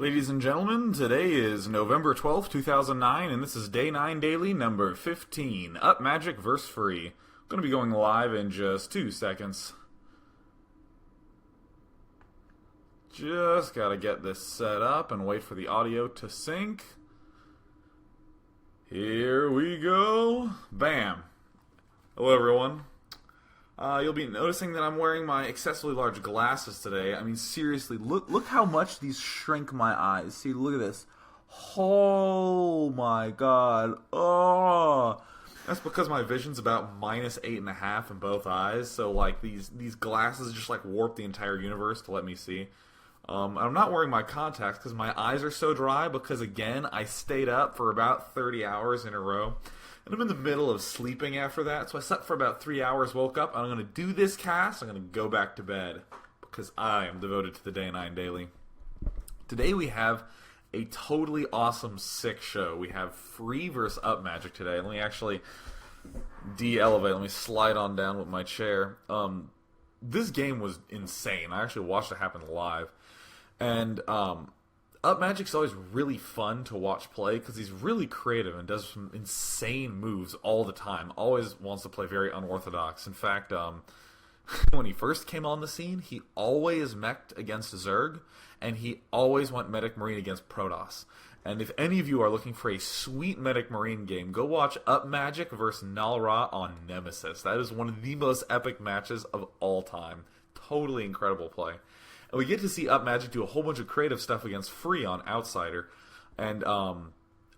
Ladies and gentlemen, today is November 12th, 2009, and this is Day 9 Daily number 15, Upmagic vs. Free. I'm going to be going live in just 2 seconds. Just gotta get this set up and wait for the audio to sync. Here we go. Bam. Hello everyone. You'll be noticing that I'm wearing my excessively large glasses today. I mean, seriously, look how much these shrink my eyes. See, look at this. Oh my god. Oh. That's because my vision's about -8.5 in both eyes. So, like, these glasses just, like, warp the entire universe to let me see. I'm not wearing my contacts because my eyes are so dry because, again, I stayed up for about 30 hours in a row. And I'm in the middle of sleeping after that, so I slept for about 3 hours, woke up, and I'm going to do this cast, I'm going to go back to bed, because I am devoted to the Day 9 Daily. Today we have a totally awesome, sick show. We have Free versus Upmagic today. Let me actually de-elevate, let me slide on down with my chair. This game was insane. I actually watched it happen live. And, Upmagic's always really fun to watch play because he's really creative and does some insane moves all the time. Always wants to play very unorthodox. In fact, when he first came on the scene, he always mech'd against Zerg, and he always went Medic Marine against Protoss. And if any of you are looking for a sweet Medic Marine game, go watch Upmagic vs. Nalra on Nemesis. That is one of the most epic matches of all time. Totally incredible play. And we get to see Upmagic do a whole bunch of creative stuff against Free on Outsider. And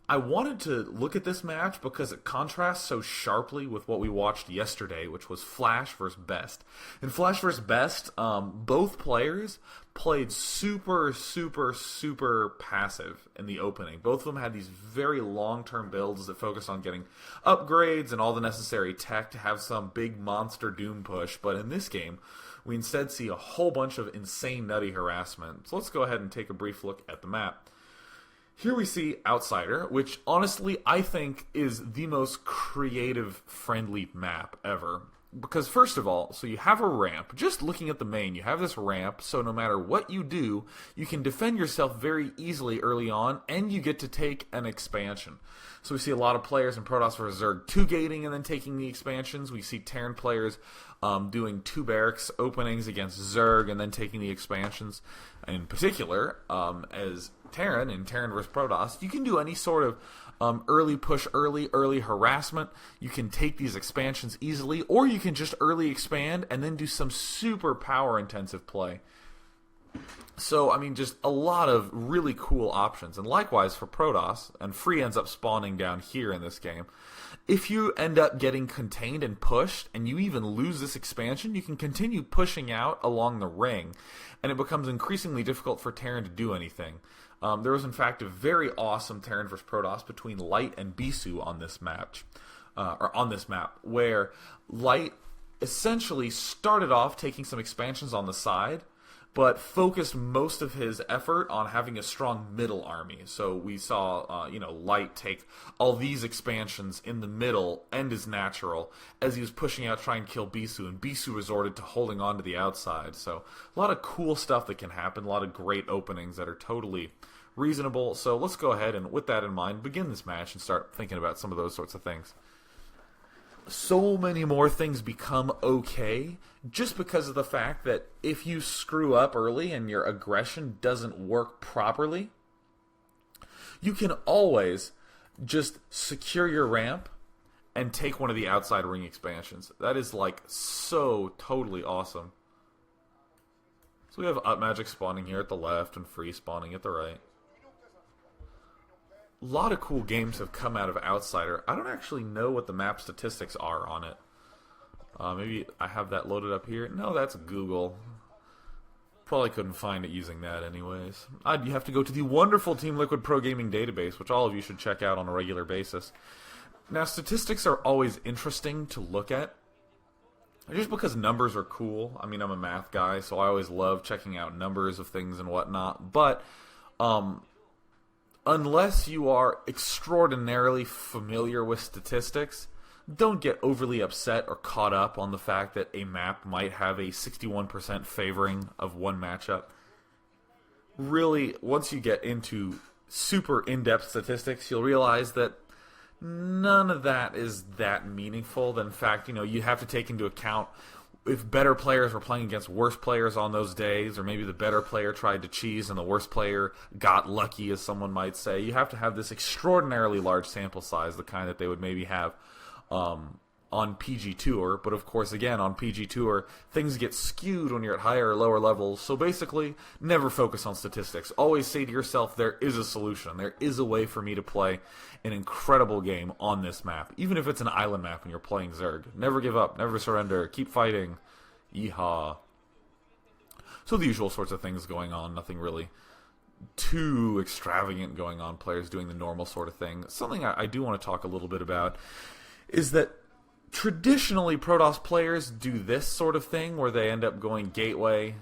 I wanted to look at this match because it contrasts so sharply with what we watched yesterday, which was Flash vs. Best. In Flash vs. Best, both players played super passive in the opening. Both of them had these very long-term builds that focused on getting upgrades and all the necessary tech to have some big monster doom push. But in this game, we instead see a whole bunch of insane nutty harassment. So let's go ahead and take a brief look at the map. Here we see Outsider, which honestly I think is the most creative friendly map ever. Because first of all, so you have a ramp. Just looking at the main, you have this ramp, so no matter what you do, you can defend yourself very easily early on, and you get to take an expansion. So we see a lot of players in Protoss vs. Zerg 2-gating and then taking the expansions. We see Terran players doing 2 barracks openings against Zerg and then taking the expansions. In particular, as Terran in Terran vs. Protoss, you can do any sort of early push, early harassment. You can take these expansions easily, or you can just early expand and then do some super power intensive play. So, I mean, just a lot of really cool options. And likewise for Protoss, and Free ends up spawning down here in this game. If you end up getting contained and pushed, and you even lose this expansion, you can continue pushing out along the ring, and it becomes increasingly difficult for Terran to do anything. There was, in fact, a very awesome Terran vs. Protoss between Light and Bisu on this match, where Light essentially started off taking some expansions on the side, but focused most of his effort on having a strong middle army. So we saw, Light take all these expansions in the middle, end is natural, as he was pushing out trying to kill Bisu, and Bisu resorted to holding on to the outside. So a lot of cool stuff that can happen, a lot of great openings that are totally reasonable. So let's go ahead and, with that in mind, begin this match and start thinking about some of those sorts of things. So many more things become okay just because of the fact that if you screw up early and your aggression doesn't work properly, you can always just secure your ramp and take one of the outside ring expansions. That is like so totally awesome. So we have Upmagic spawning here at the left and Free spawning at the right. A lot of cool games have come out of Outsider. I don't actually know what the map statistics are on it. Maybe I have that loaded up here. No, that's Google. Probably couldn't find it using that anyways. You have to go to the wonderful Team Liquid Pro Gaming database, which all of you should check out on a regular basis. Now, statistics are always interesting to look at, just because numbers are cool. I mean, I'm a math guy, so I always love checking out numbers of things and whatnot. But, unless you are extraordinarily familiar with statistics, don't get overly upset or caught up on the fact that a map might have a 61% favoring of one matchup. really, once you get into super in-depth statistics, you'll realize that none of that is that meaningful. In fact, you have to take into account if better players were playing against worse players on those days, or maybe the better player tried to cheese and the worse player got lucky, as someone might say. You have to have this extraordinarily large sample size, the kind that they would maybe have on PG Tour. But of course, again, on PG Tour, things get skewed when you're at higher or lower levels. So basically, never focus on statistics. Always say to yourself, there is a solution. There is a way for me to play an incredible game on this map. Even if it's an island map and you're playing Zerg. Never give up. Never surrender. Keep fighting. Yeehaw. So the usual sorts of things going on. Nothing really too extravagant going on. Players doing the normal sort of thing. Something I do want to talk a little bit about is that traditionally, Protoss players do this sort of thing where they end up going Gateway,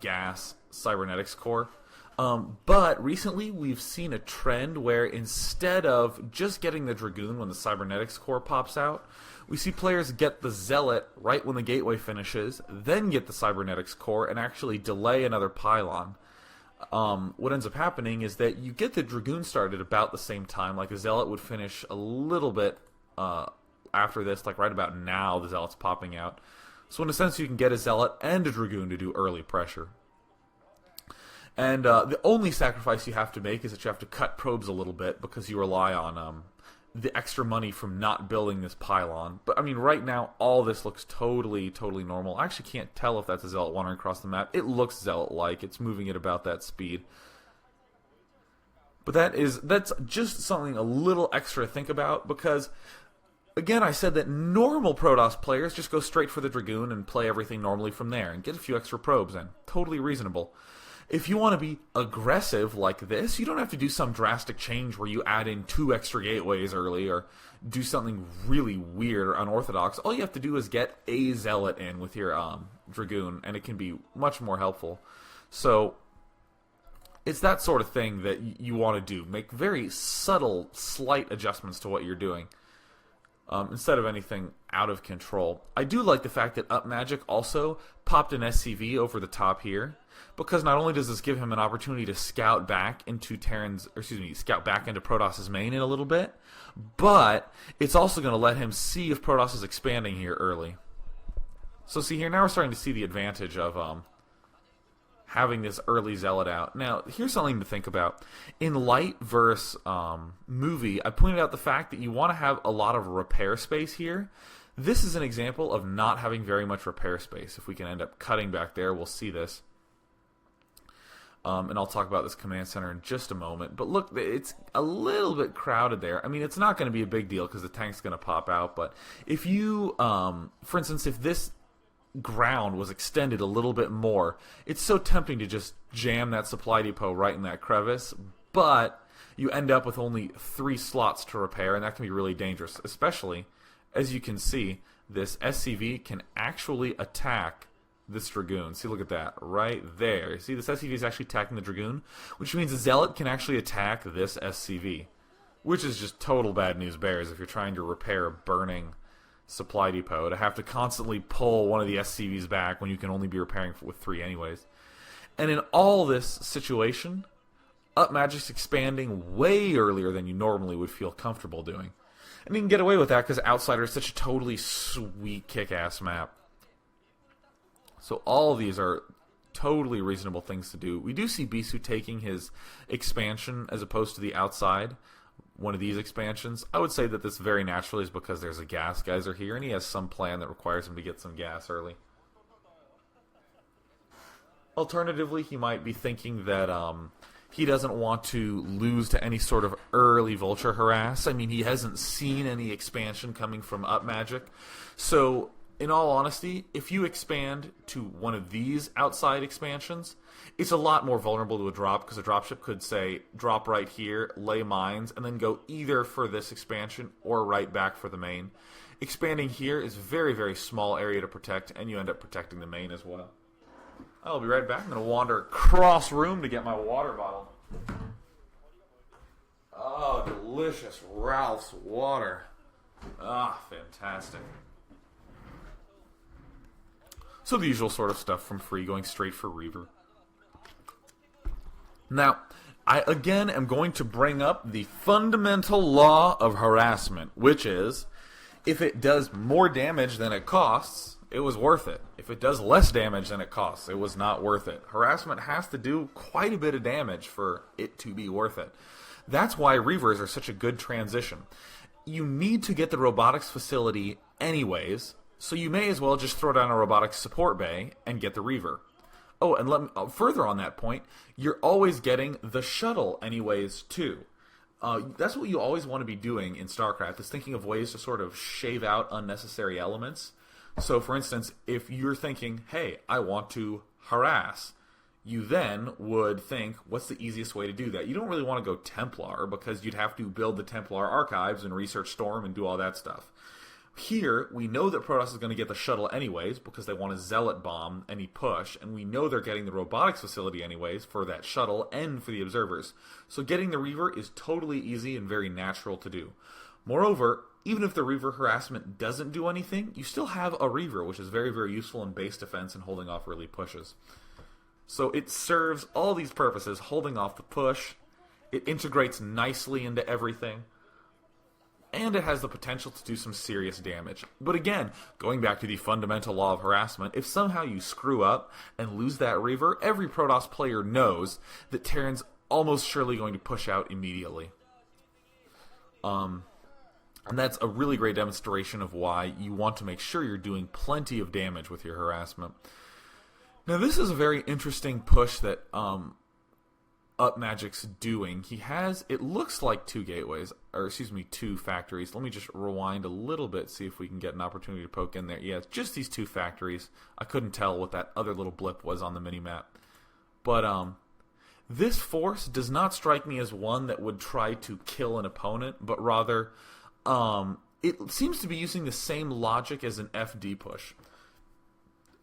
Gas, Cybernetics Core. But recently, we've seen a trend where instead of just getting the Dragoon when the Cybernetics Core pops out, we see players get the Zealot right when the Gateway finishes, then get the Cybernetics Core, and actually delay another pylon. What ends up happening is that you get the Dragoon started about the same time, like the Zealot would finish a little bit after this, like right about now, the Zealot's popping out. So in a sense, you can get a Zealot and a Dragoon to do early pressure. And the only sacrifice you have to make is that you have to cut probes a little bit because you rely on the extra money from not building this pylon. But I mean, right now, all this looks totally normal. I actually can't tell if that's a Zealot wandering across the map. It looks Zealot-like. It's moving at about that speed. But that's just something a little extra to think about, because again, I said that normal Protoss players just go straight for the Dragoon and play everything normally from there and get a few extra probes in. Totally reasonable. If you want to be aggressive like this, you don't have to do some drastic change where you add in 2 extra gateways early or do something really weird or unorthodox. All you have to do is get a Zealot in with your Dragoon, and it can be much more helpful. So it's that sort of thing that you want to do. Make very subtle, slight adjustments to what you're doing. Instead of anything out of control. I do like the fact that Upmagic also popped an SCV over the top here, because not only does this give him an opportunity to scout back into scout back into Protoss' main in a little bit, but it's also going to let him see if Protoss is expanding here early. So see here, now we're starting to see the advantage of having this early Zealot out. Now, here's something to think about. In Light versus Movie, I pointed out the fact that you want to have a lot of repair space here. This is an example of not having very much repair space. If we can end up cutting back there, we'll see this. And I'll talk about this command center in just a moment. But look, it's a little bit crowded there. I mean, it's not going to be a big deal because the tank's going to pop out. But if you, for instance, if this ground was extended a little bit more, it's so tempting to just jam that supply depot right in that crevice, but you end up with only 3 slots to repair, and that can be really dangerous, especially as you can see this SCV can actually attack this Dragoon. See, look at that right there. See, this SCV is actually attacking the Dragoon, which means the Zealot can actually attack this SCV, which is just total bad news bears if you're trying to repair a burning supply depot, to have to constantly pull one of the SCVs back when you can only be repairing with 3 anyways. And in all this situation, Upmagic's expanding way earlier than you normally would feel comfortable doing. And you can get away with that because Outsider is such a totally sweet, kick-ass map. So all of these are totally reasonable things to do. We do see Bisu taking his expansion as opposed to the outside, one of these expansions. I would say that this very naturally is because there's a gas geyser here, and he has some plan that requires him to get some gas early. Alternatively, he might be thinking that he doesn't want to lose to any sort of early vulture harass. I mean, he hasn't seen any expansion coming from Upmagic. So, in all honesty, if you expand to one of these outside expansions, it's a lot more vulnerable to a drop, because a dropship could say, drop right here, lay mines, and then go either for this expansion or right back for the main. Expanding here is a very, very small area to protect, and you end up protecting the main as well. I'll be right back. I'm going to wander across room to get my water bottle. Oh, delicious Ralph's water. Ah, fantastic. So the usual sort of stuff from free, going straight for Reaver. Now, I again am going to bring up the fundamental law of harassment, which is, if it does more damage than it costs, it was worth it. If it does less damage than it costs, it was not worth it. Harassment has to do quite a bit of damage for it to be worth it. That's why Reavers are such a good transition. You need to get the robotics facility anyways, so you may as well just throw down a robotics support bay and get the Reaver. Oh, and let me, further on that point, you're always getting the shuttle anyways, too. That's what you always want to be doing in StarCraft, is thinking of ways to sort of shave out unnecessary elements. So, for instance, if you're thinking, hey, I want to harass, you then would think, what's the easiest way to do that? You don't really want to go Templar, because you'd have to build the Templar archives and research Storm and do all that stuff. Here, we know that Protoss is going to get the shuttle anyways, because they want to Zealot bomb any push, and we know they're getting the robotics facility anyways for that shuttle and for the observers. So getting the Reaver is totally easy and very natural to do. Moreover, even if the Reaver harassment doesn't do anything, you still have a Reaver, which is very, very useful in base defense and holding off early pushes. So it serves all these purposes, holding off the push, it integrates nicely into everything, and it has the potential to do some serious damage. But again, going back to the fundamental law of harassment, if somehow you screw up and lose that Reaver, every Protoss player knows that Terran's almost surely going to push out immediately. And that's a really great demonstration of why you want to make sure you're doing plenty of damage with your harassment. Now, this is a very interesting push that Upmagic's doing. He has, it looks like two factories. Let me just rewind a little bit, see if we can get an opportunity to poke in there. Yeah, it's just these two factories. I couldn't tell what that other little blip was on the minimap. But this force does not strike me as one that would try to kill an opponent, but rather it seems to be using the same logic as an FD push.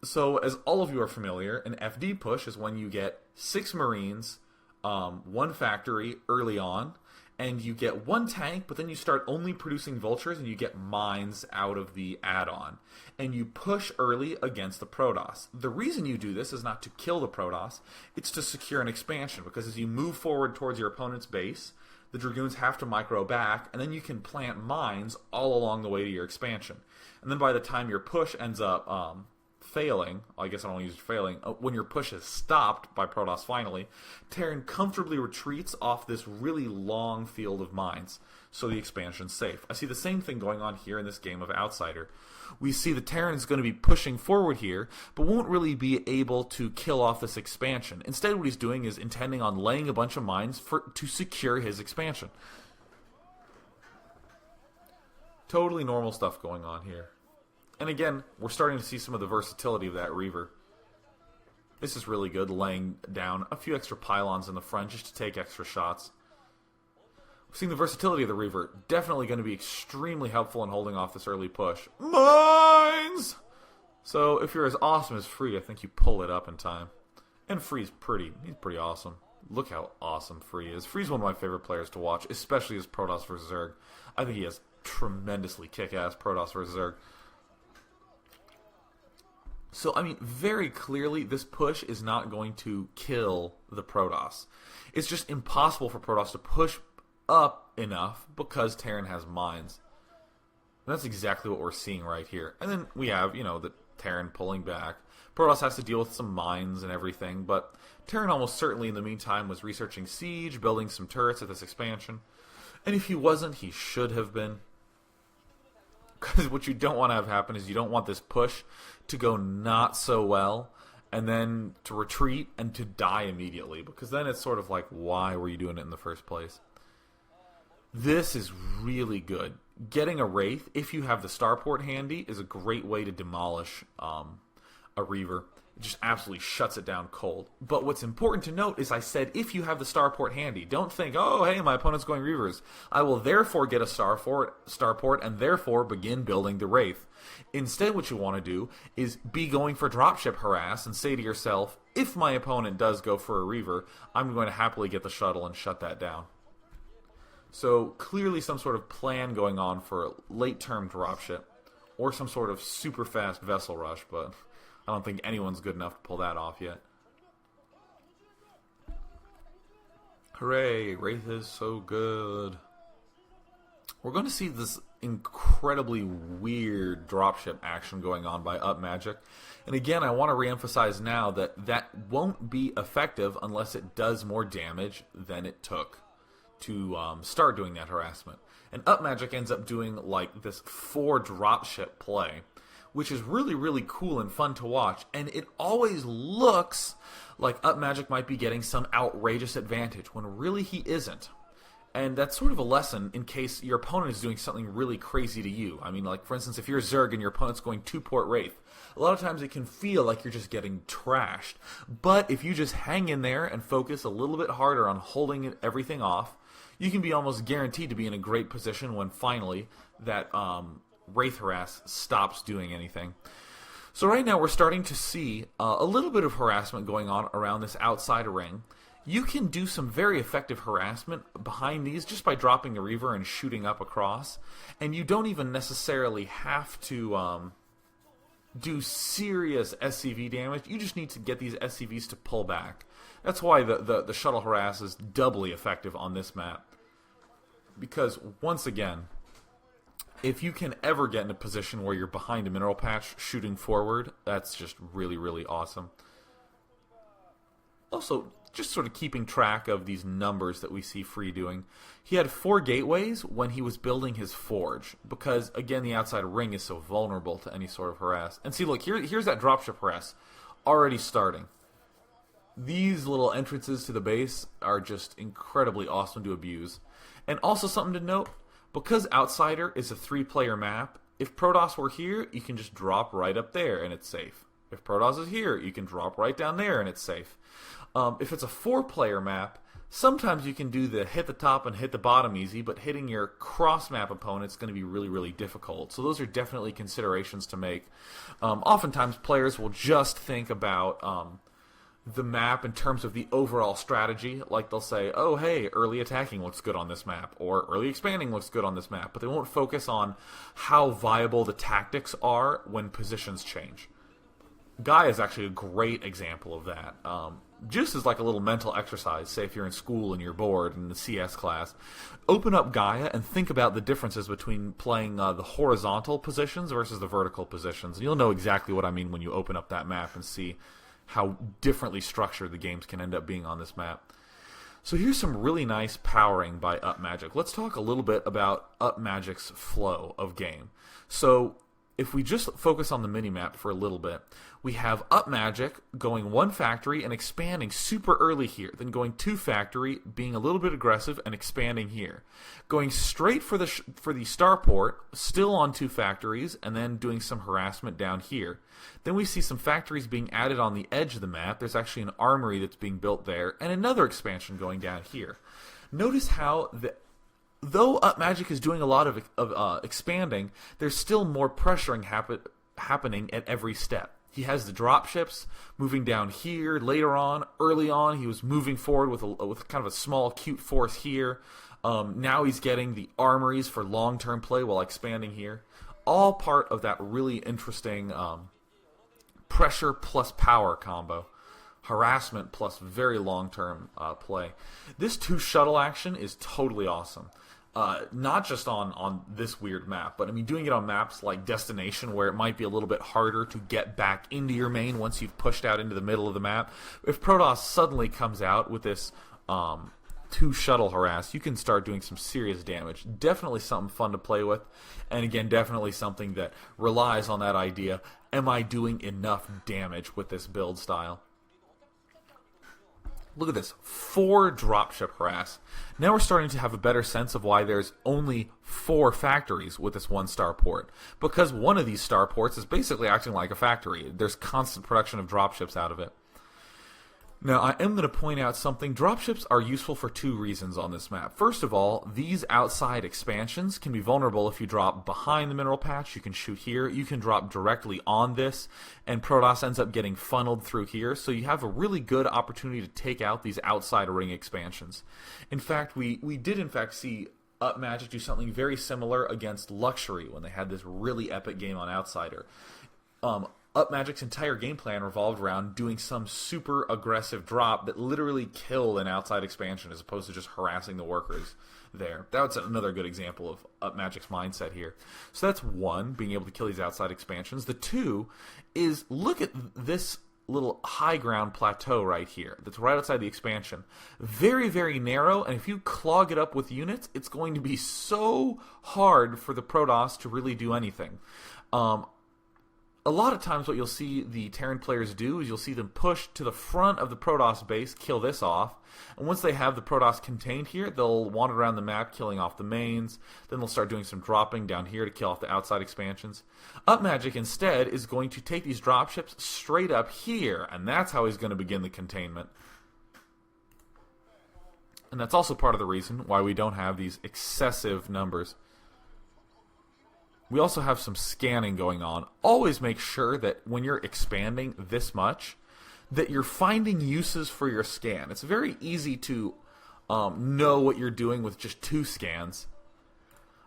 So, as all of you are familiar, an FD push is when you get 6 Marines, 1 factory early on, and you get 1 tank, but then you start only producing vultures and you get mines out of the add-on. And you push early against the Protoss. The reason you do this is not to kill the Protoss, it's to secure an expansion, because as you move forward towards your opponent's base, the Dragoons have to micro back, and then you can plant mines all along the way to your expansion. And then by the time your push ends up failing, I guess I don't want to use failing, when your push is stopped by Protoss finally, Terran comfortably retreats off this really long field of mines, so the expansion's safe. I see the same thing going on here in this game of Outsider. We see the Terran is going to be pushing forward here, but won't really be able to kill off this expansion. Instead, what he's doing is intending on laying a bunch of mines to secure his expansion. Totally normal stuff going on here. And again, we're starting to see some of the versatility of that Reaver. This is really good, laying down a few extra pylons in the front just to take extra shots. We've seen the versatility of the Reaver. Definitely going to be extremely helpful in holding off this early push. Mines! So if you're as awesome as Free, I think you pull it up in time. And Free's he's pretty awesome. Look how awesome Free is. Free's one of my favorite players to watch, especially as Protoss vs. Zerg. I think he has tremendously kick-ass Protoss vs. Zerg. So, I mean, very clearly, this push is not going to kill the Protoss. It's just impossible for Protoss to push up enough because Terran has mines. And that's exactly what we're seeing right here. And then we have, the Terran pulling back. Protoss has to deal with some mines and everything, but Terran almost certainly in the meantime was researching Siege, building some turrets at this expansion. And if he wasn't, he should have been. Because what you don't want to have happen is you don't want this push to go not so well and then to retreat and to die immediately. Because then it's sort of like, why were you doing it in the first place? This is really good. Getting a Wraith, if you have the starport handy, is a great way to demolish a Reaver. It just absolutely shuts it down cold. But what's important to note is I said if you have the starport handy. Don't think, oh, hey, my opponent's going Reavers. I will therefore get a starport and therefore begin building the Wraith. Instead, what you want to do is be going for Dropship harass and say to yourself, if my opponent does go for a Reaver, I'm going to happily get the shuttle and shut that down. So clearly some sort of plan going on for a late-term Dropship or some sort of super fast vessel rush, but I don't think anyone's good enough to pull that off yet. Hooray, Wraith is so good. We're going to see this incredibly weird dropship action going on by Upmagic. And again, I want to reemphasize now that that won't be effective unless it does more damage than it took to start doing that harassment. And Upmagic ends up doing like this 4 dropship play, which is really, really cool and fun to watch. And it always looks like Upmagic might be getting some outrageous advantage, when really he isn't. And that's sort of a lesson in case your opponent is doing something really crazy to you. I mean, like, for instance, if you're Zerg and your opponent's going 2-port Wraith, a lot of times it can feel like you're just getting trashed. But if you just hang in there and focus a little bit harder on holding everything off, you can be almost guaranteed to be in a great position when finally that Wraith harass stops doing anything. So right now we're starting to see a little bit of harassment going on around this outside ring. You can do some very effective harassment behind these just by dropping the Reaver and shooting up across. And you don't even necessarily have to do serious SCV damage. You just need to get these SCVs to pull back. That's why the shuttle harass is doubly effective on this map. Because, once again, if you can ever get in a position where you're behind a mineral patch shooting forward, that's just really, really awesome. Also, just sort of keeping track of these numbers that we see Free doing. He had 4 gateways when he was building his forge, because, again, the outside ring is so vulnerable to any sort of harass. And see, look, here's that dropship harass already starting. These little entrances to the base are just incredibly awesome to abuse. And also something to note, because Outsider is a 3-player map, if Protoss were here, you can just drop right up there and it's safe. If Protoss is here, you can drop right down there and it's safe. If it's a 4-player map, sometimes you can do the hit the top and hit the bottom easy, but hitting your cross-map opponent is going to be really, really difficult. So those are definitely considerations to make. Oftentimes, players will just think about the map in terms of the overall strategy. Like they'll say, oh, hey, early attacking looks good on this map, or early expanding looks good on this map, but they won't focus on how viable the tactics are when positions change. Gaia is actually a great example of that. Just as like a little mental exercise, say if you're in school and you're bored in the CS class, open up Gaia and think about the differences between playing the horizontal positions versus the vertical positions. And you'll know exactly what I mean when you open up that map and see how differently structured the games can end up being on this map. So here's some really nice powering by Upmagic. Let's talk a little bit about Upmagic's flow of game. So if we just focus on the minimap for a little bit, we have Upmagic going 1 factory and expanding super early here, then going 2 factory, being a little bit aggressive and expanding here, going straight for the starport, still on 2 factories, and then doing some harassment down here. Then we see some factories being added on the edge of the map. There's actually an armory that's being built there, and another expansion going down here. Notice how though Upmagic is doing a lot of expanding, there's still more pressuring happening at every step. He has the dropships moving down here later on. Early on, he was moving forward with kind of a small, cute force here. Now he's getting the armories for long-term play while expanding here. All part of that really interesting pressure plus power combo. Harassment plus very long-term play. This 2 shuttle action is totally awesome. Not just on this weird map, but I mean doing it on maps like Destination, where it might be a little bit harder to get back into your main once you've pushed out into the middle of the map. If Protoss suddenly comes out with this 2 shuttle harass, you can start doing some serious damage. Definitely something fun to play with, and again, definitely something that relies on that idea, am I doing enough damage with this build style? Look at this, 4 dropship harass. Now we're starting to have a better sense of why there's only 4 factories with this 1 starport. Because one of these starports is basically acting like a factory. There's constant production of dropships out of it. Now, I am going to point out something. Dropships are useful for 2 reasons on this map. First of all, these outside expansions can be vulnerable if you drop behind the mineral patch. You can shoot here. You can drop directly on this, and Protoss ends up getting funneled through here. So you have a really good opportunity to take out these outside ring expansions. In fact, we did in fact see Upmagic do something very similar against Luxury when they had this really epic game on Outsider. Upmagic's entire game plan revolved around doing some super aggressive drop that literally killed an outside expansion as opposed to just harassing the workers there. That's another good example of Upmagic's mindset here. So that's one, being able to kill these outside expansions. The two is look at this little high ground plateau right here that's right outside the expansion. Very, very narrow, and if you clog it up with units, it's going to be so hard for the Protoss to really do anything. A lot of times what you'll see the Terran players do is you'll see them push to the front of the Protoss base, kill this off, and once they have the Protoss contained here, they'll wander around the map killing off the mains, then they'll start doing some dropping down here to kill off the outside expansions. Upmagic instead is going to take these dropships straight up here, and that's how he's going to begin the containment. And that's also part of the reason why we don't have these excessive numbers. We also have some scanning going on. Always make sure that when you're expanding this much, that you're finding uses for your scan. It's very easy to know what you're doing with just 2 scans.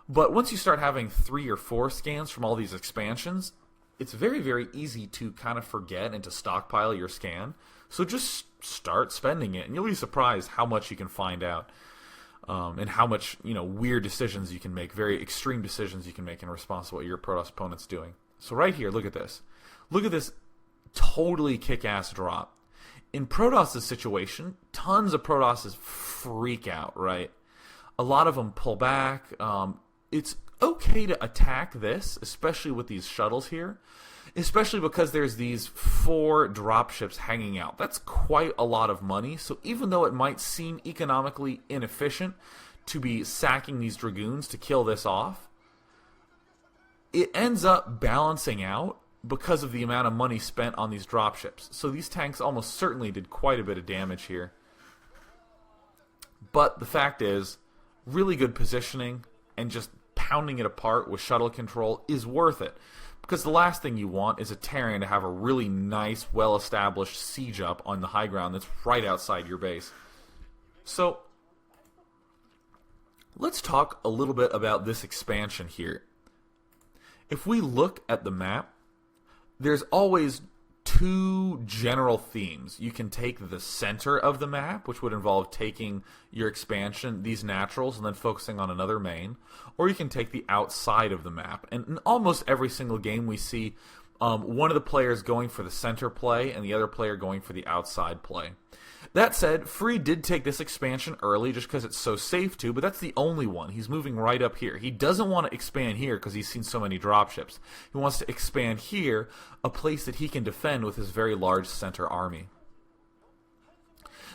But once you start having 3 or 4 scans from all these expansions, it's very, very easy to kind of forget and to stockpile your scan. So just start spending it, and you'll be surprised how much you can find out. And how much, weird decisions you can make, very extreme decisions you can make in response to what your Protoss opponent's doing. So right here, look at this. Look at this totally kick-ass drop. In Protoss' situation, tons of Protosses freak out, right? A lot of them pull back. It's okay to attack this, especially with these shuttles here. Especially because there's these 4 dropships hanging out. That's quite a lot of money. So even though it might seem economically inefficient to be sacking these Dragoons to kill this off, it ends up balancing out because of the amount of money spent on these dropships. So these tanks almost certainly did quite a bit of damage here. But the fact is, really good positioning and just pounding it apart with shuttle control is worth it. Because the last thing you want is a Terran to have a really nice, well-established siege up on the high ground that's right outside your base. So, let's talk a little bit about this expansion here. If we look at the map, there's always 2 general themes. You can take the center of the map, which would involve taking your expansion, these naturals, and then focusing on another main. Or you can take the outside of the map. And in almost every single game we see one of the players going for the center play and the other player going for the outside play. That said, Free did take this expansion early just because it's so safe to, but that's the only one. He's moving right up here. He doesn't want to expand here because he's seen so many dropships. He wants to expand here, a place that he can defend with his very large center army.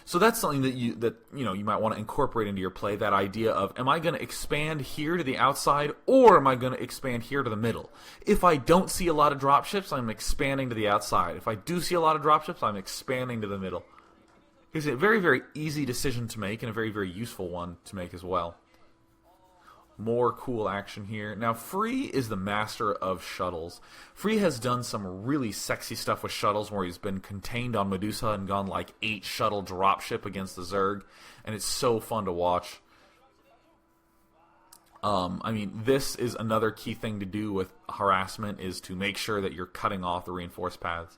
So that's something that you might want to incorporate into your play, that idea of, am I going to expand here to the outside, or am I going to expand here to the middle? If I don't see a lot of dropships, I'm expanding to the outside. If I do see a lot of dropships, I'm expanding to the middle. It's a very, very easy decision to make and a very, very useful one to make as well. More cool action here. Now, Free is the master of shuttles. Free has done some really sexy stuff with shuttles where he's been contained on Medusa and gone like 8 shuttle dropship against the Zerg, and it's so fun to watch. This is another key thing to do with harassment, is to make sure that you're cutting off the reinforced paths.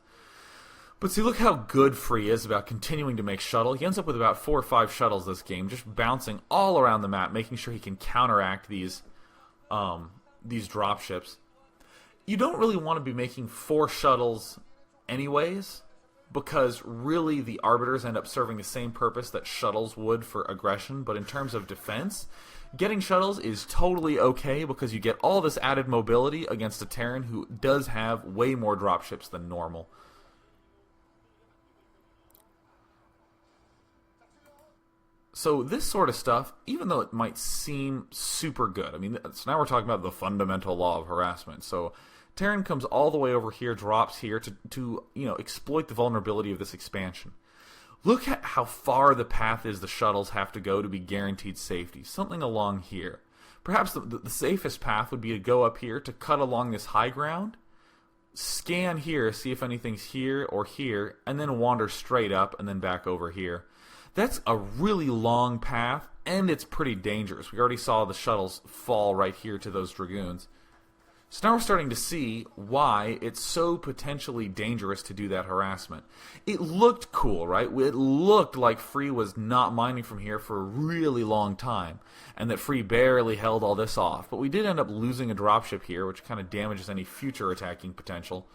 But see, look how good Free is about continuing to make shuttle. He ends up with about 4 or 5 shuttles this game, just bouncing all around the map, making sure he can counteract these dropships. You don't really want to be making 4 shuttles anyways, because really the Arbiters end up serving the same purpose that shuttles would for aggression. But in terms of defense, getting shuttles is totally okay because you get all this added mobility against a Terran who does have way more dropships than normal. So this sort of stuff, even though it might seem super good, so now we're talking about the fundamental law of harassment. So Terran comes all the way over here, drops here to exploit the vulnerability of this expansion. Look at how far the path is the shuttles have to go to be guaranteed safety. Something along here. Perhaps the safest path would be to go up here, to cut along this high ground, scan here, see if anything's here or here, and then wander straight up and then back over here. That's a really long path, and it's pretty dangerous. We already saw the shuttles fall right here to those Dragoons. So now we're starting to see why it's so potentially dangerous to do that harassment. It looked cool, right? It looked like Free was not mining from here for a really long time, and that Free barely held all this off. But we did end up losing a dropship here, which kind of damages any future attacking potential.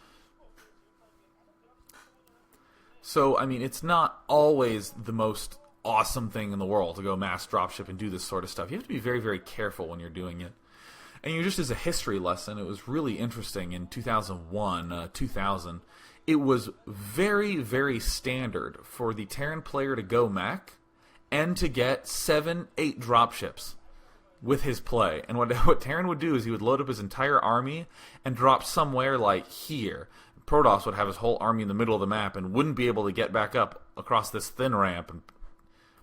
So, I mean, it's not always the most awesome thing in the world to go mass dropship and do this sort of stuff. You have to be very, very careful when you're doing it. And just as a history lesson, it was really interesting in 2001, it was very, very standard for the Terran player to go mech and to get 7, 8 dropships with his play. And what Terran would do is he would load up his entire army and drop somewhere like here. Protoss would have his whole army in the middle of the map and wouldn't be able to get back up across this thin ramp. And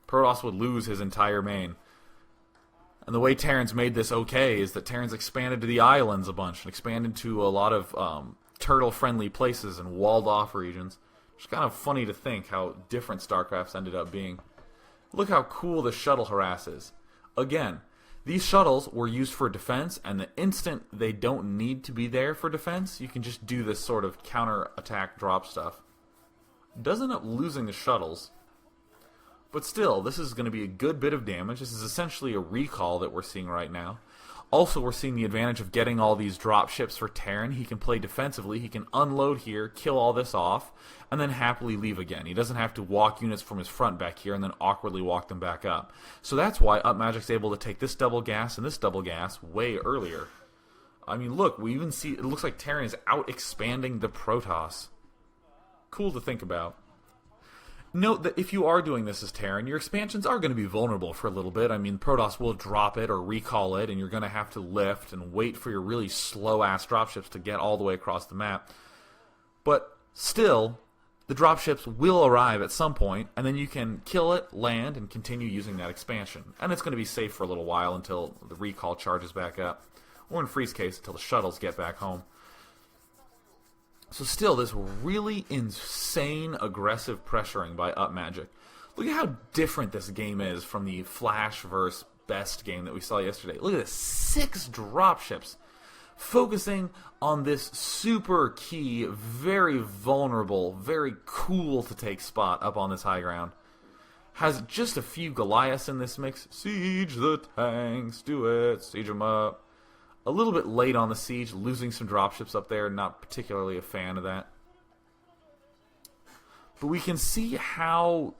Protoss would lose his entire main. And the way Terrans made this okay is that Terrans expanded to the islands a bunch and expanded to a lot of turtle-friendly places and walled-off regions. It's kind of funny to think how different StarCrafts ended up being. Look how cool the shuttle harass is. Again, these shuttles were used for defense, and the instant they don't need to be there for defense, you can just do this sort of counter-attack drop stuff. Does end up losing the shuttles. But still, this is going to be a good bit of damage. This is essentially a recall that we're seeing right now. Also, we're seeing the advantage of getting all these drop ships for Terran. He can play defensively. He can unload here, kill all this off, and then happily leave again. He doesn't have to walk units from his front back here and then awkwardly walk them back up. So that's why Upmagic's able to take this double gas and this double gas way earlier. I mean, look, we even see, it looks like Terran is out-expanding the Protoss. Cool to think about. Note that if you are doing this as Terran, your expansions are going to be vulnerable for a little bit. I mean, Protoss will drop it or recall it, and you're going to have to lift and wait for your really slow-ass dropships to get all the way across the map. But still, the dropships will arrive at some point, and then you can kill it, land, and continue using that expansion. And it's going to be safe for a little while until the recall charges back up. Or in Free's case, until the shuttles get back home. So still, this really insane aggressive pressuring by Upmagic. Look at how different this game is from the Flash vs. Best game that we saw yesterday. Look at this, 6 dropships focusing on this super key, very vulnerable, very cool to take spot up on this high ground. Has just a few Goliaths in this mix. Siege the tanks, do it, siege them up. A little bit late on the siege, losing some dropships up there. Not particularly a fan of that. But we can see how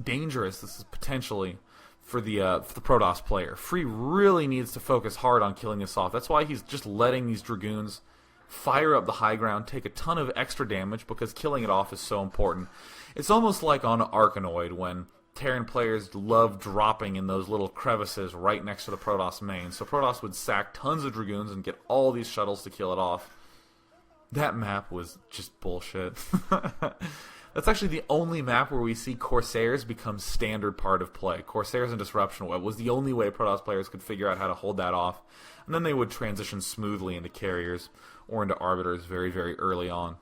dangerous this is potentially for the Protoss player. Free really needs to focus hard on killing this off. That's why he's just letting these Dragoons fire up the high ground, take a ton of extra damage, because killing it off is so important. It's almost like on Arkanoid when Terran players love dropping in those little crevices right next to the Protoss main. So Protoss would sack tons of Dragoons and get all these shuttles to kill it off. That map was just bullshit. That's actually the only map where we see Corsairs become standard part of play. Corsairs and Disruption Web was the only way Protoss players could figure out how to hold that off. And then they would transition smoothly into Carriers or into Arbiters very, very early on.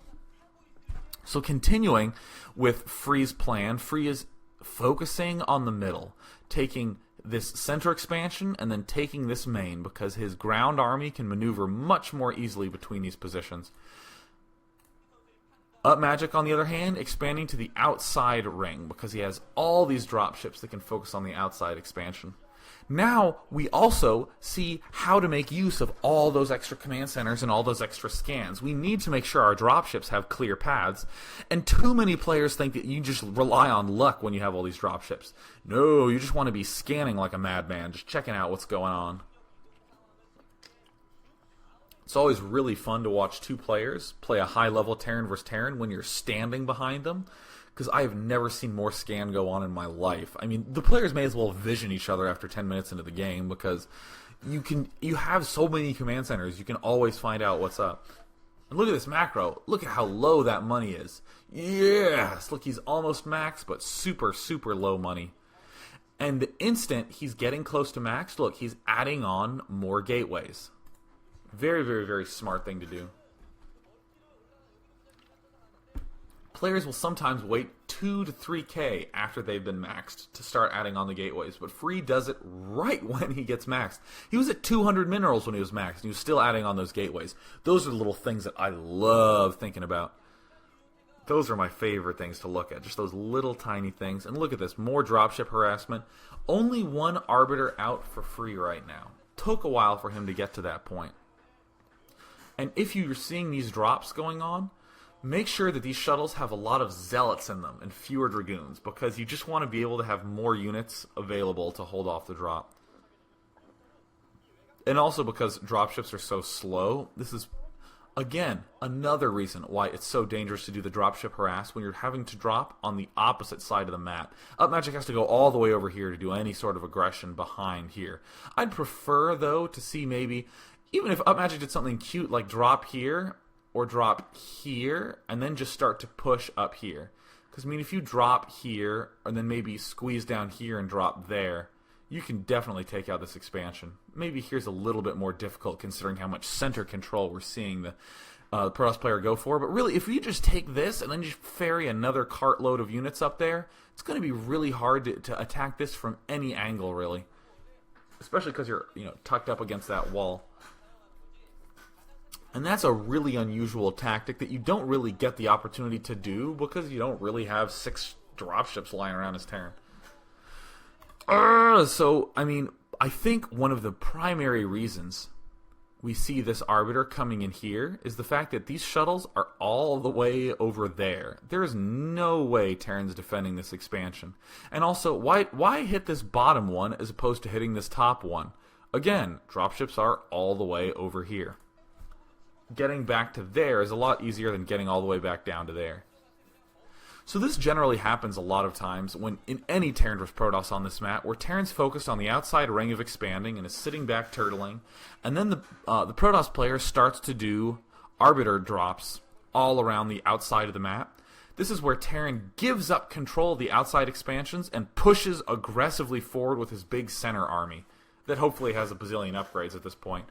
So continuing with Free's plan, Free is focusing on the middle, taking this center expansion and then taking this main, because his ground army can maneuver much more easily between these positions. Upmagic, on the other hand, expanding to the outside ring, because he has all these dropships that can focus on the outside expansion. Now, we also see how to make use of all those extra command centers and all those extra scans. We need to make sure our dropships have clear paths, and too many players think that you just rely on luck when you have all these dropships. No, you just want to be scanning like a madman, just checking out what's going on. It's always really fun to watch 2 players play a high-level Terran versus Terran when you're standing behind them, because I have never seen more scan go on in my life. I mean, the players may as well vision each other after 10 minutes into the game, because you have so many command centers, you can always find out what's up. And look at this macro. Look at how low that money is. Yes! Look, he's almost max, but super, super low money. And the instant he's getting close to max, look, he's adding on more gateways. Very, very, very smart thing to do. Players will sometimes wait 2 to 3k after they've been maxed to start adding on the gateways, but Free does it right when he gets maxed. He was at 200 minerals when he was maxed, and he was still adding on those gateways. Those are the little things that I love thinking about. Those are my favorite things to look at, just those little tiny things. And look at this, more dropship harassment. Only one Arbiter out for Free right now. Took a while for him to get to that point. And if you're seeing these drops going on, make sure that these shuttles have a lot of zealots in them and fewer dragoons, because you just want to be able to have more units available to hold off the drop. And also because dropships are so slow, this is, again, another reason why it's so dangerous to do the dropship harass when you're having to drop on the opposite side of the map. Upmagic has to go all the way over here to do any sort of aggression behind here. I'd prefer, though, to see maybe, even if Upmagic did something cute like drop here, or drop here, and then just start to push up here. Because, I mean, if you drop here, and then maybe squeeze down here and drop there, you can definitely take out this expansion. Maybe here's a little bit more difficult considering how much center control we're seeing the Protoss player go for. But really, if you just take this and then just ferry another cartload of units up there, it's going to be really hard to attack this from any angle, really. Especially because you're, tucked up against that wall. And that's a really unusual tactic that you don't really get the opportunity to do because you don't really have 6 dropships lying around as Terran. So, I mean, I think one of the primary reasons we see this Arbiter coming in here is the fact that these shuttles are all the way over there. There is no way Terran's defending this expansion. And also, why hit this bottom one as opposed to hitting this top one? Again, dropships are all the way over here. Getting back to there is a lot easier than getting all the way back down to there. So this generally happens a lot of times when in any Terran vs Protoss on this map, where Terran's focused on the outside ring of expanding and is sitting back turtling, and then the Protoss player starts to do Arbiter drops all around the outside of the map. This is where Terran gives up control of the outside expansions and pushes aggressively forward with his big center army that hopefully has a bazillion upgrades at this point.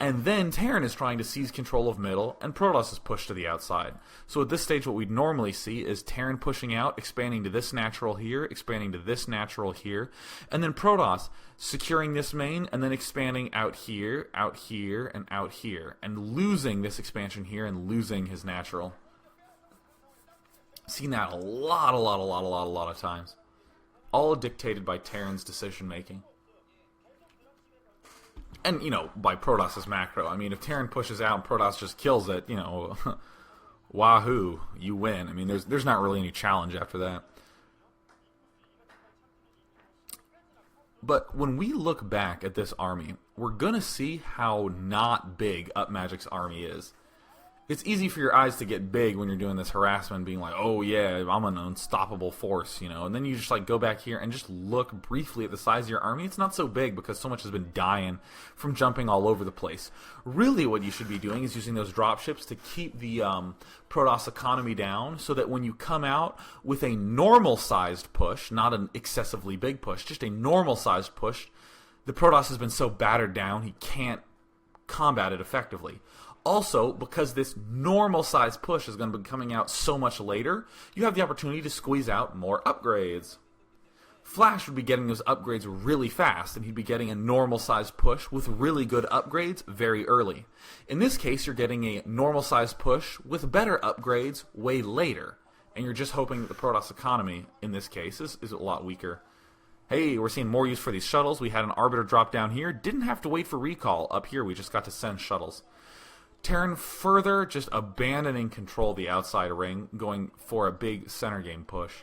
And then Terran is trying to seize control of middle, and Protoss is pushed to the outside. So at this stage what we'd normally see is Terran pushing out, expanding to this natural here, expanding to this natural here, and then Protoss securing this main, and then expanding out here, and out here, and losing this expansion here, and losing his natural. Seen that a lot of times. All dictated by Terran's decision making. And, by Protoss's macro. I mean, if Terran pushes out and Protoss just kills it, wahoo, you win. I mean, there's not really any challenge after that. But when we look back at this army, we're going to see how not big Upmagic's army is. It's easy for your eyes to get big when you're doing this harassment, being like, oh yeah, I'm an unstoppable force, and then you just go back here and just look briefly at the size of your army. It's not so big because so much has been dying from jumping all over the place. Really what you should be doing is using those dropships to keep the Protoss economy down, so that when you come out with a normal sized push, not an excessively big push, just a normal sized push, the Protoss has been so battered down he can't combat it effectively. Also, because this normal size push is going to be coming out so much later, you have the opportunity to squeeze out more upgrades. Flash would be getting those upgrades really fast, and he'd be getting a normal size push with really good upgrades very early. In this case, you're getting a normal size push with better upgrades way later, and you're just hoping that the Protoss economy, in this case, is a lot weaker. Hey, we're seeing more use for these shuttles. We had an Arbiter drop down here. Didn't have to wait for recall. Up here, we just got to send shuttles. Terran further just abandoning control of the outside ring, going for a big center game push.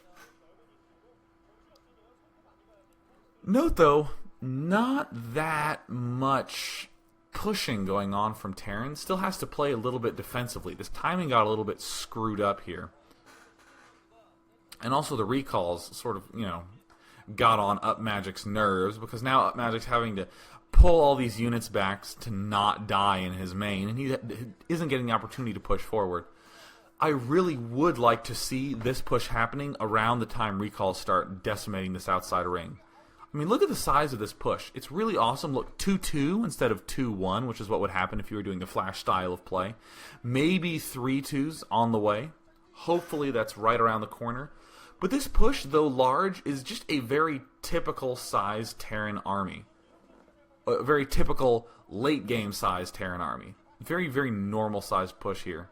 Note though, not that much pushing going on from Terran. Still has to play a little bit defensively. This timing got a little bit screwed up here. And also the recalls sort of, got on Upmagic's nerves, because now Upmagic's having to pull all these units back to not die in his main, and he isn't getting the opportunity to push forward. I really would like to see this push happening around the time recalls start decimating this outside ring. I mean, look at the size of this push. It's really awesome. Look, 2-2 instead of 2-1, which is what would happen if you were doing the flash style of play. Maybe 3-2s on the way. Hopefully that's right around the corner. But this push, though large, is just a very typical sized Terran army. A very typical late game sized Terran army. Very, very normal sized push here.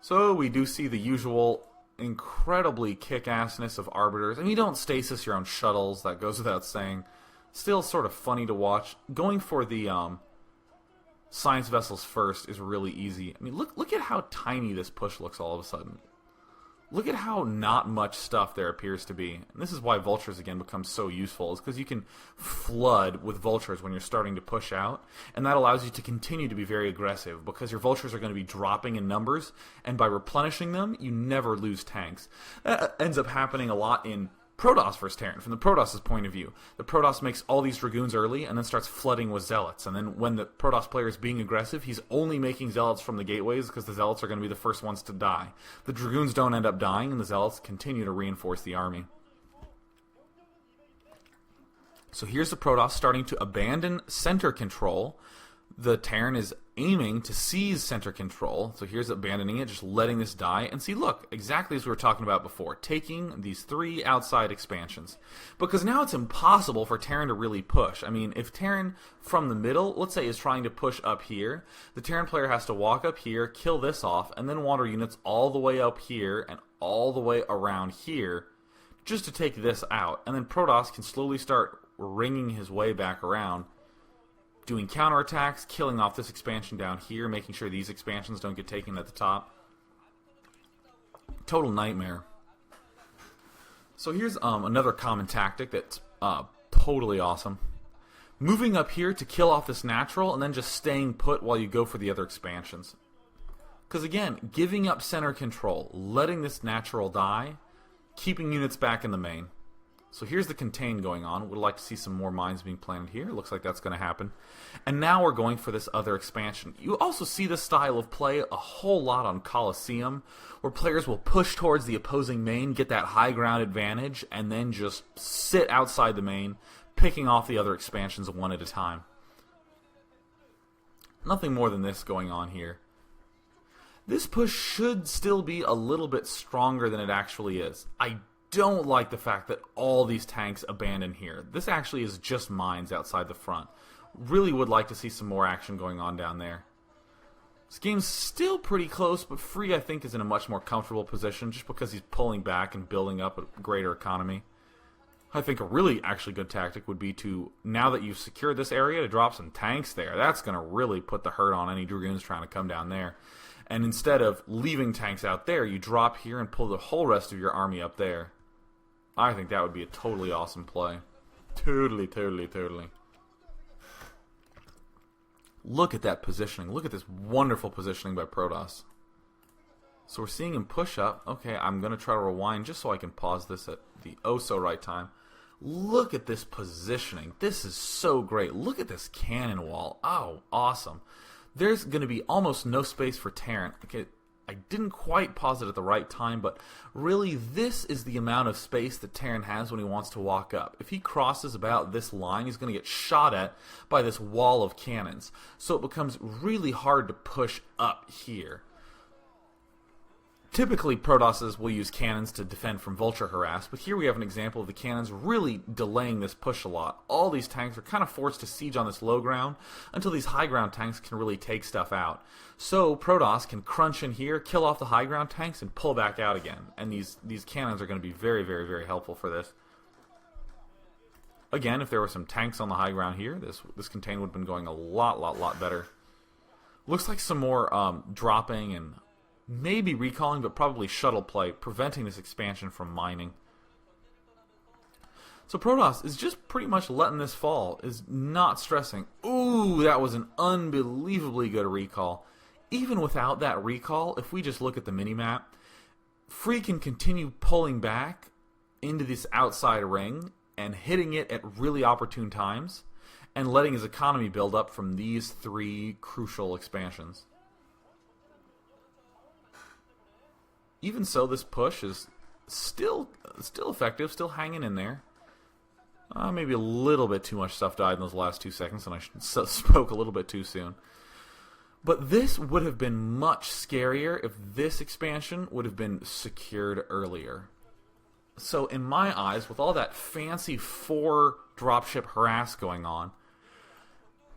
So we do see the usual incredibly kick-assness of Arbiters. I mean, you don't stasis your own shuttles, that goes without saying. Still sort of funny to watch. Going for the science vessels first is really easy. I mean, look at how tiny this push looks all of a sudden. Look at how not much stuff there appears to be. And this is why Vultures, again, become so useful, is because you can flood with Vultures when you're starting to push out, and that allows you to continue to be very aggressive, because your Vultures are going to be dropping in numbers, and by replenishing them, you never lose tanks. That ends up happening a lot in Protoss versus Terran, from the Protoss' point of view. The Protoss makes all these Dragoons early and then starts flooding with Zealots. And then when the Protoss player is being aggressive, he's only making Zealots from the gateways because the Zealots are going to be the first ones to die. The Dragoons don't end up dying, and the Zealots continue to reinforce the army. So here's the Protoss starting to abandon center control. The Terran is aiming to seize center control. So here's abandoning it, just letting this die. And see, look, exactly as we were talking about before, taking these 3 outside expansions. Because now it's impossible for Terran to really push. I mean, if Terran from the middle, let's say, is trying to push up here, the Terran player has to walk up here, kill this off, and then wander units all the way up here and all the way around here just to take this out. And then Protoss can slowly start ringing his way back around, doing counterattacks, killing off this expansion down here, making sure these expansions don't get taken at the top. Total nightmare. So here's another common tactic that's totally awesome. Moving up here to kill off this natural, and then just staying put while you go for the other expansions. Because again, giving up center control, letting this natural die, keeping units back in the main. So here's the contain going on. Would like to see some more mines being planted here. Looks like that's going to happen. And now we're going for this other expansion. You also see this style of play a whole lot on Colosseum, where players will push towards the opposing main, get that high ground advantage, and then just sit outside the main, picking off the other expansions one at a time. Nothing more than this going on here. This push should still be a little bit stronger than it actually is. I don't like the fact that all these tanks abandon here. This actually is just mines outside the front. Really would like to see some more action going on down there. This game's still pretty close, but Free, I think, is in a much more comfortable position just because he's pulling back and building up a greater economy. I think a really actually good tactic would be to, now that you've secured this area, to drop some tanks there. That's going to really put the hurt on any Dragoons trying to come down there. And instead of leaving tanks out there, you drop here and pull the whole rest of your army up there. I think that would be a totally awesome play. Totally. Look at that positioning. Look at this wonderful positioning by Protoss. So we're seeing him push up. Okay, I'm going to try to rewind just so I can pause this at the oh-so-right time. Look at this positioning. This is so great. Look at this cannon wall. Oh, awesome. There's going to be almost no space for Terran. Okay, I didn't quite pause it at the right time, but really this is the amount of space that Terran has when he wants to walk up. If he crosses about this line, he's going to get shot at by this wall of cannons. So it becomes really hard to push up here. Typically, Protosses will use cannons to defend from Vulture harass, but here we have an example of the cannons really delaying this push a lot. All these tanks are kind of forced to siege on this low ground until these high ground tanks can really take stuff out. So Protoss can crunch in here, kill off the high ground tanks, and pull back out again. And these cannons are going to be very, very, very helpful for this. Again, if there were some tanks on the high ground here, this contain would have been going a lot better. Looks like some more dropping and maybe recalling, but probably shuttle play, preventing this expansion from mining. So Protoss is just pretty much letting this fall, is not stressing. Ooh, that was an unbelievably good recall. Even without that recall, if we just look at the minimap, Free can continue pulling back into this outside ring and hitting it at really opportune times and letting his economy build up from these 3 crucial expansions. Even so, this push is still effective, still hanging in there. Maybe a little bit too much stuff died in those last 2 seconds, and I spoke a little bit too soon. But this would have been much scarier if this expansion would have been secured earlier. So in my eyes, with all that fancy 4 dropship harass going on,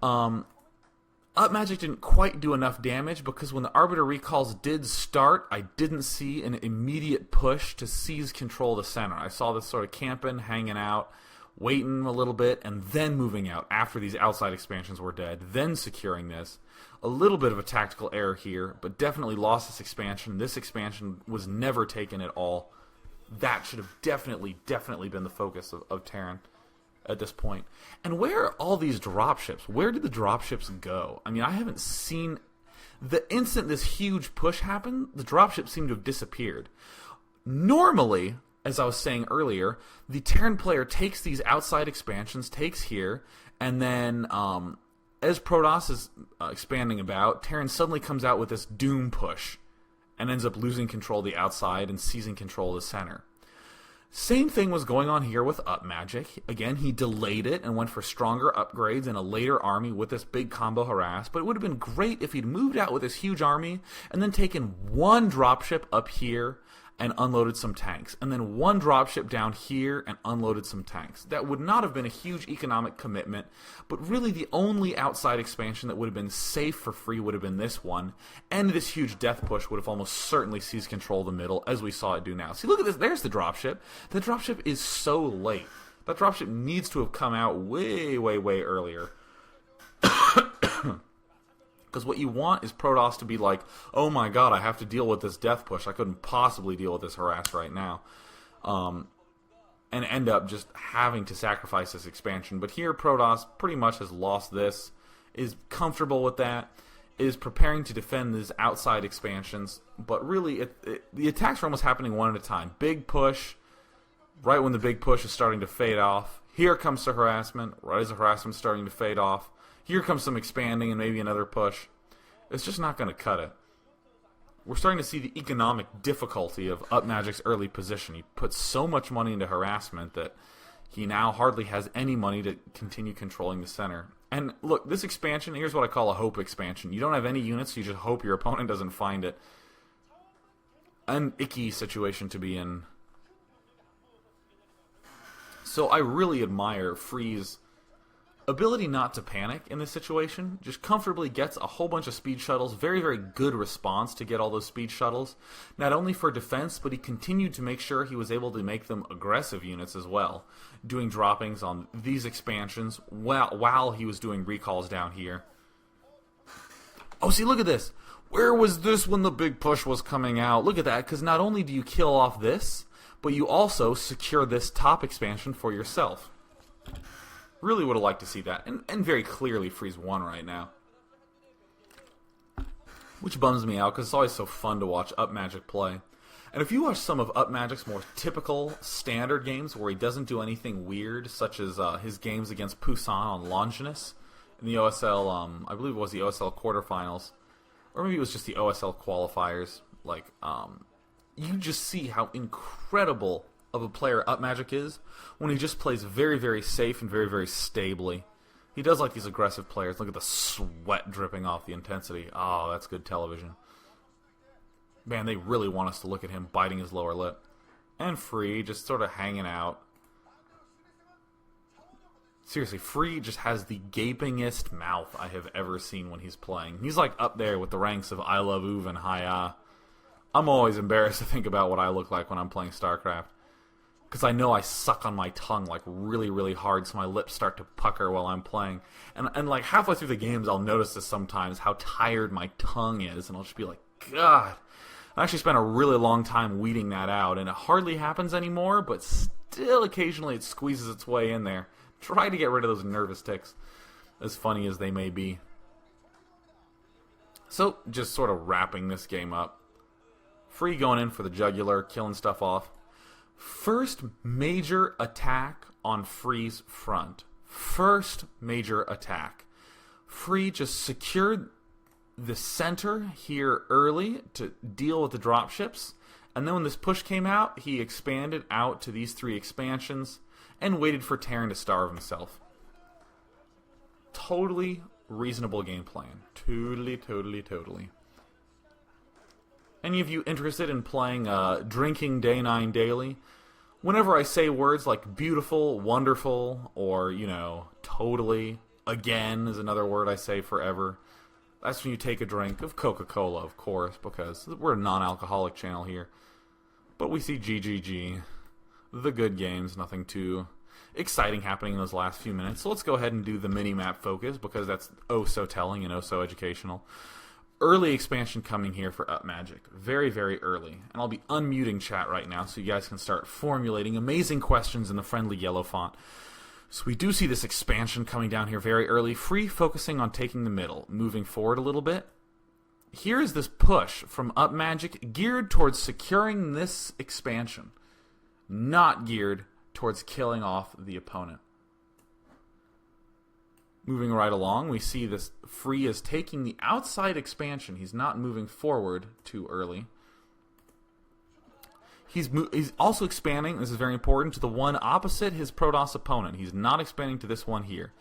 Upmagic didn't quite do enough damage, because when the Arbiter recalls did start, I didn't see an immediate push to seize control of the center. I saw this sort of camping, hanging out, waiting a little bit, and then moving out after these outside expansions were dead, then securing this. A little bit of a tactical error here, but definitely lost this expansion. This expansion was never taken at all. That should have definitely been the focus of Terran at this point. And where are all these dropships? Where did the dropships go? I mean, I haven't seen... The instant this huge push happened, the dropships seem to have disappeared. Normally, as I was saying earlier, the Terran player takes these outside expansions, takes here, and then as Protoss is expanding about, Terran suddenly comes out with this doom push and ends up losing control of the outside and seizing control of the center. Same thing was going on here with Upmagic. Again, he delayed it and went for stronger upgrades and a later army with this big combo harass, but it would have been great if he'd moved out with this huge army and then taken one dropship up here and unloaded some tanks, and then one dropship down here and unloaded some tanks. That would not have been a huge economic commitment, but really the only outside expansion that would have been safe for free would have been this one, and this huge death push would have almost certainly seized control of the middle, as we saw it do now. See, look at this. There's the dropship. The dropship is so late. That dropship needs to have come out way earlier. Because what you want is Protoss to be like, oh my god, I have to deal with this death push. I couldn't possibly deal with this harass right now. And end up just having to sacrifice this expansion. But here, Protoss pretty much has lost this, is comfortable with that, is preparing to defend these outside expansions. But really, the attacks are almost happening one at a time. Big push, right when the big push is starting to fade off. Here comes the harassment, right as the harassment is starting to fade off. Here comes some expanding and maybe another push. It's just not going to cut it. We're starting to see the economic difficulty of Upmagic's early position. He put so much money into harassment that he now hardly has any money to continue controlling the center. And look, this expansion, here's what I call a hope expansion. You don't have any units, so you just hope your opponent doesn't find it. An icky situation to be in. So I really admire Free's ability not to panic in this situation. Just comfortably gets a whole bunch of speed shuttles. Very good response to get all those speed shuttles. Not only for defense, but he continued to make sure he was able to make them aggressive units as well. Doing droppings on these expansions while he was doing recalls down here. Oh, see, look at this. Where was this when the big push was coming out? Look at that, because not only do you kill off this, but you also secure this top expansion for yourself. Really would have liked to see that. And very clearly Freeze won right now. Which bums me out, because it's always so fun to watch Upmagic play. And if you watch some of Upmagic's more typical standard games where he doesn't do anything weird, such as his games against Poussin on Longinus in the OSL, I believe it was the OSL quarterfinals, or maybe it was just the OSL qualifiers, like, you just see how incredible of a player Upmagic is when he just plays very safe and very stably. He does like these aggressive players. Look at the sweat dripping off the intensity. Oh, that's good television. Man, they really want us to look at him biting his lower lip. And Free just sort of hanging out. Seriously, Free just has the gapingest mouth I have ever seen when he's playing. He's like up there with the ranks of I Love Uv and Haya. I'm always embarrassed to think about what I look like when I'm playing StarCraft. Because I know I suck on my tongue like really hard, so my lips start to pucker while I'm playing. And like halfway through the games, I'll notice this sometimes, how tired my tongue is, and I'll just be like, God. I actually spent a really long time weeding that out, and it hardly happens anymore, but still occasionally it squeezes its way in there. Try to get rid of those nervous tics, as funny as they may be. So, just sort of wrapping this game up. Free going in for the jugular, killing stuff off. First major attack on Free's front. First major attack. Free just secured the center here early to deal with the dropships. And then when this push came out, he expanded out to these 3 expansions and waited for Terran to starve himself. Totally reasonable game plan. Totally. Any of you interested in playing Drinking Day 9 Daily? Whenever I say words like beautiful, wonderful, or, you know, totally, again is another word I say forever. That's when you take a drink of Coca-Cola, of course, because we're a non-alcoholic channel here. But we see GGG. The good games, nothing too exciting happening in those last few minutes. So let's go ahead and do the mini-map focus, because that's oh so telling and oh so educational. Early expansion coming here for Upmagic. Very, very early. And I'll be unmuting chat right now so you guys can start formulating amazing questions in the friendly yellow font. So we do see this expansion coming down here very early. Free focusing on taking the middle. Moving forward a little bit. Here is this push from Upmagic geared towards securing this expansion. Not geared towards killing off the opponent. Moving right along, we see this Free is taking the outside expansion. He's not moving forward too early. He's also expanding, this is very important, to the one opposite his Protoss opponent. He's not expanding to this one here.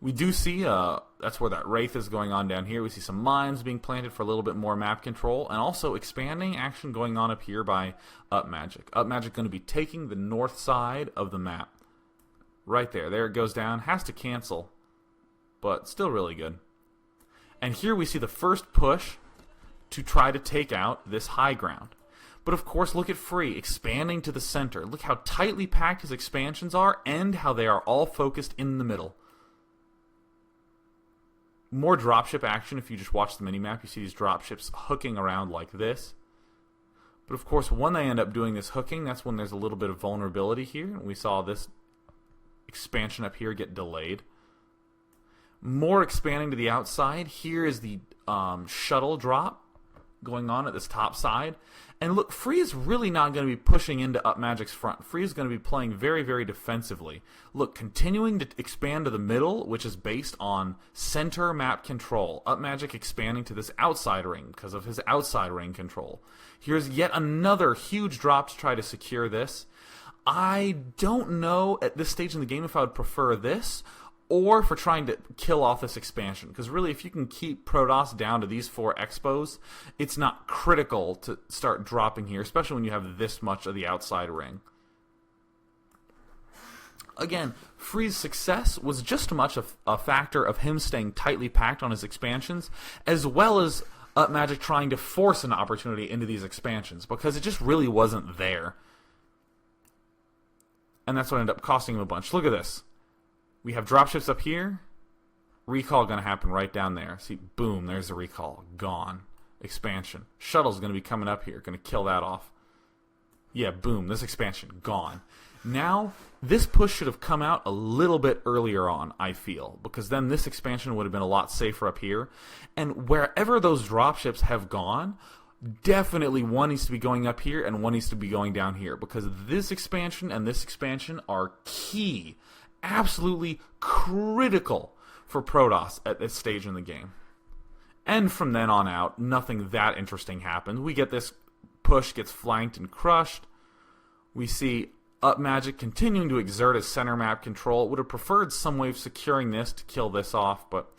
We do see, that's where that Wraith is going on down here. We see some mines being planted for a little bit more map control, and also expanding action going on up here by Upmagic. Upmagic going to be taking the north side of the map. Right there. There it goes down. Has to cancel, but still really good. And here we see the first push to try to take out this high ground. But of course, look at Free expanding to the center. Look how tightly packed his expansions are and how they are all focused in the middle. More dropship action if you just watch the minimap. You see these dropships hooking around like this. But of course, when they end up doing this hooking, that's when there's a little bit of vulnerability here. We saw this expansion up here get delayed. More expanding to the outside. Here is the shuttle drop going on at this top side. And look, Free is really not going to be pushing into Upmagic's front. Free is going to be playing very, very defensively. Look, continuing to expand to the middle, which is based on center map control. Upmagic expanding to this outside ring because of his outside ring control. Here's yet another huge drop to try to secure this. I don't know at this stage in the game if I would prefer this or for trying to kill off this expansion. Because really, if you can keep Protoss down to these 4 expos, it's not critical to start dropping here, especially when you have this much of the outside ring. Again, Free's success was just as much a factor of him staying tightly packed on his expansions, as well as Upmagic trying to force an opportunity into these expansions, because it just really wasn't there. And that's what ended up costing him a bunch. Look at this. We have dropships up here. Recall going to happen right down there. See, boom, there's the recall. Gone. Expansion. Shuttle's going to be coming up here. Going to kill that off. Yeah, boom, this expansion. Gone. Now, this push should have come out a little bit earlier on, I feel. Because then this expansion would have been a lot safer up here. And wherever those dropships have gone, definitely one needs to be going up here and one needs to be going down here. Because this expansion and this expansion are key. Absolutely critical for Protoss at this stage in the game. And from then on out, nothing that interesting happens. We get this push gets flanked and crushed. We see Upmagic continuing to exert his center map control. Would have preferred some way of securing this to kill this off, but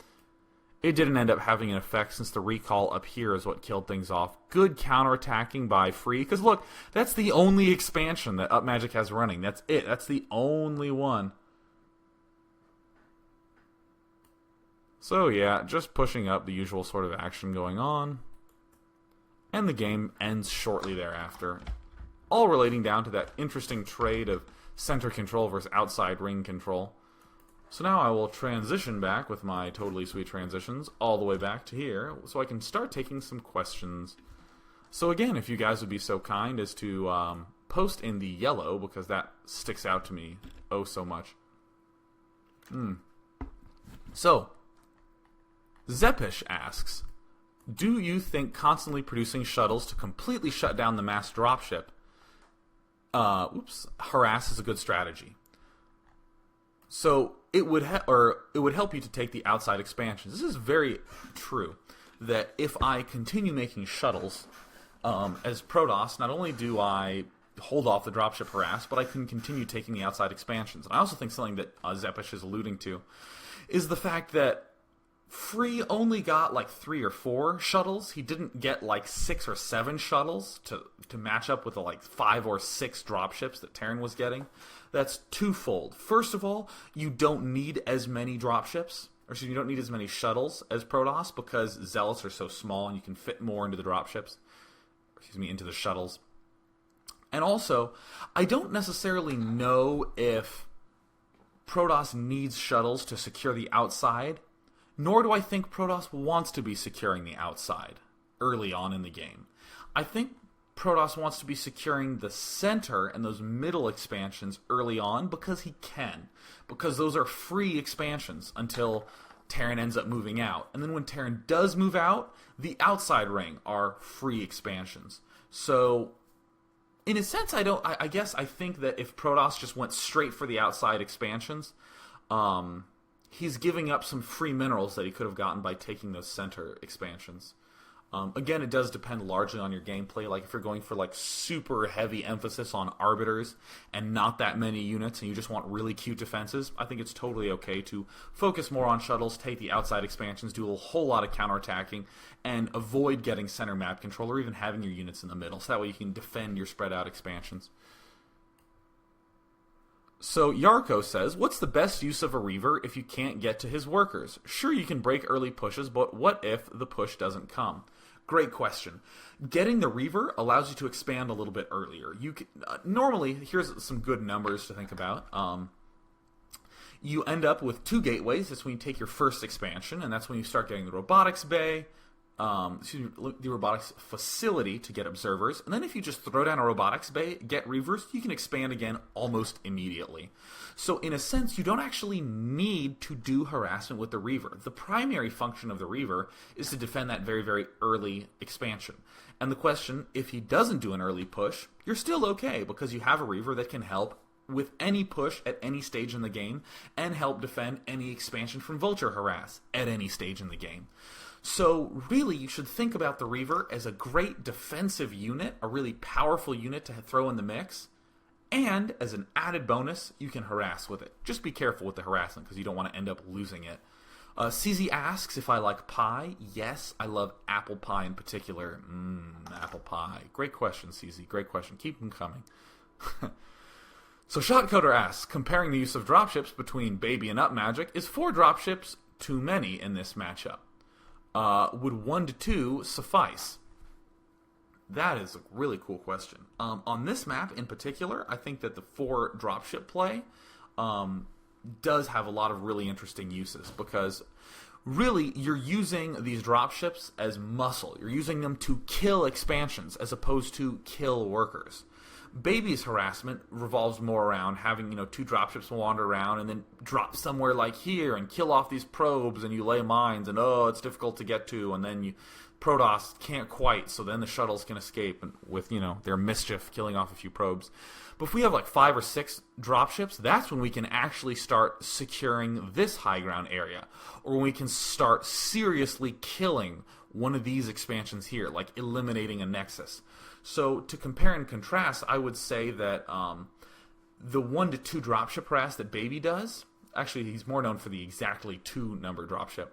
it didn't end up having an effect since the recall up here is what killed things off. Good counterattacking by Free, because look, that's the only expansion that Upmagic has running. That's it. That's the only one. So yeah, just pushing up the usual sort of action going on. And the game ends shortly thereafter. All relating down to that interesting trade of center control versus outside ring control. So now I will transition back with my totally sweet transitions all the way back to here so I can start taking some questions. So again, if you guys would be so kind as to post in the yellow, because that sticks out to me oh so much. So, Zepish asks, do you think constantly producing shuttles to completely shut down the mass dropship harass is a good strategy? So it would help you to take the outside expansions. This is very true. That if I continue making shuttles as Protoss, not only do I hold off the dropship harass, but I can continue taking the outside expansions. And I also think something that Zepish is alluding to is the fact that Free only got like 3 or 4 shuttles. He didn't get like 6 or 7 shuttles to match up with the like 5 or 6 dropships that Terran was getting. That's twofold. First of all, you don't need as many dropships, or excuse me, you don't need as many shuttles as Protoss because Zealots are so small and you can fit more into the dropships. Excuse me, into the shuttles. And also, I don't necessarily know if Protoss needs shuttles to secure the outside, nor do I think Protoss wants to be securing the outside early on in the game. I think Protoss wants to be securing the center and those middle expansions early on because he can. Because those are free expansions until Terran ends up moving out. And then when Terran does move out, the outside ring are free expansions. So, in a sense, I guess I think that if Protoss just went straight for the outside expansions, he's giving up some free minerals that he could have gotten by taking those center expansions. Again, it does depend largely on your gameplay. Like, if you're going for, like, super heavy emphasis on arbiters and not that many units and you just want really cute defenses, I think it's totally okay to focus more on shuttles, take the outside expansions, do a whole lot of counterattacking, and avoid getting center map control or even having your units in the middle. So that way you can defend your spread out expansions. So Yarko says, what's the best use of a Reaver if you can't get to his workers? Sure, you can break early pushes, but what if the push doesn't come? Great question. Getting the Reaver allows you to expand a little bit earlier. You can, normally, here's some good numbers to think about. You end up with 2 gateways. That's when you take your first expansion, and that's when you start getting the robotics bay, the robotics facility to get observers. And then if you just throw down a robotics bay, get Reavers, you can expand again almost immediately. So in a sense, you don't actually need to do harassment with the Reaver. The primary function of the Reaver is to defend that very, very early expansion. And the question, if he doesn't do an early push, you're still okay because you have a Reaver that can help with any push at any stage in the game and help defend any expansion from Vulture harass at any stage in the game. So really, you should think about the Reaver as a great defensive unit, a really powerful unit to throw in the mix, and as an added bonus, you can harass with it. Just be careful with the harassment because you don't want to end up losing it. CZ asks if I like pie. Yes, I love apple pie in particular. Apple pie. Great question, CZ. Great question. Keep them coming. So Shotcoder asks, comparing the use of dropships between Baby and Upmagic, is 4 dropships too many in this matchup? Would 1 to 2 suffice? That is a really cool question. On this map in particular, I think that the 4 dropship play does have a lot of really interesting uses because really you're using these dropships as muscle. You're using them to kill expansions as opposed to kill workers. Baby's harassment revolves more around having, 2 dropships wander around and then drop somewhere like here and kill off these probes and you lay mines and it's difficult to get to and then Protoss can't quite, so then the shuttles can escape and with, their mischief killing off a few probes. But if we have like 5 or 6 dropships, that's when we can actually start securing this high ground area. Or when we can start seriously killing one of these expansions here, like eliminating a nexus. So to compare and contrast, I would say that the 1 to 2 dropship harass that Baby does, actually he's more known for the exactly 2 number dropship.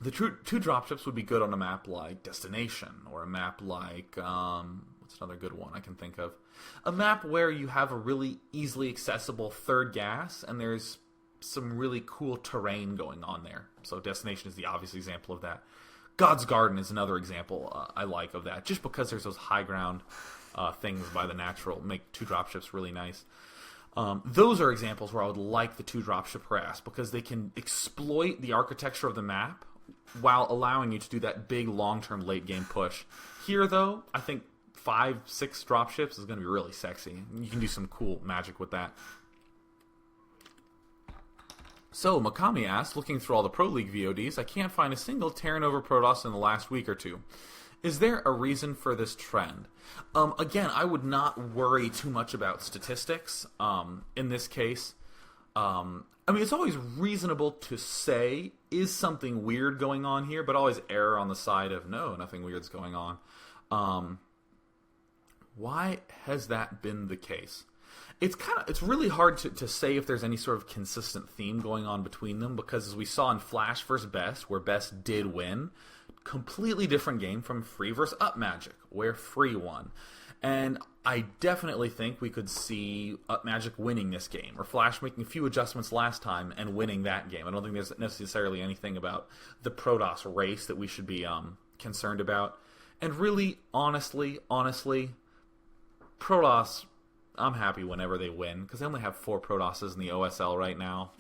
The 2 dropships would be good on a map like Destination, or a map like, what's another good one I can think of? A map where you have a really easily accessible third gas, and there's some really cool terrain going on there. So Destination is the obvious example of that. God's Garden is another example I like of that, just because there's those high ground things by the natural make 2 dropships really nice. Those are examples where I would like the 2 dropship harass because they can exploit the architecture of the map while allowing you to do that big long-term late-game push. Here, though, I think 5, 6 dropships is going to be really sexy. You can do some cool magic with that. So, Makami asks, looking through all the Pro League VODs, I can't find a single Terran over Protoss in the last week or 2. Is there a reason for this trend? Again, I would not worry too much about statistics in this case. It's always reasonable to say, is something weird going on here, but always err on the side of, no, nothing weird's going on. Why has that been the case? it's really hard to say if there's any sort of consistent theme going on between them, because as we saw in Flash vs. Best, where Best did win, completely different game from Free vs. Upmagic, where Free won. And I definitely think we could see Upmagic winning this game, or Flash making a few adjustments last time and winning that game. I don't think there's necessarily anything about the Protoss race that we should be concerned about. And really, honestly, Protoss, I'm happy whenever they win, because they only have 4 Protosses in the OSL right now.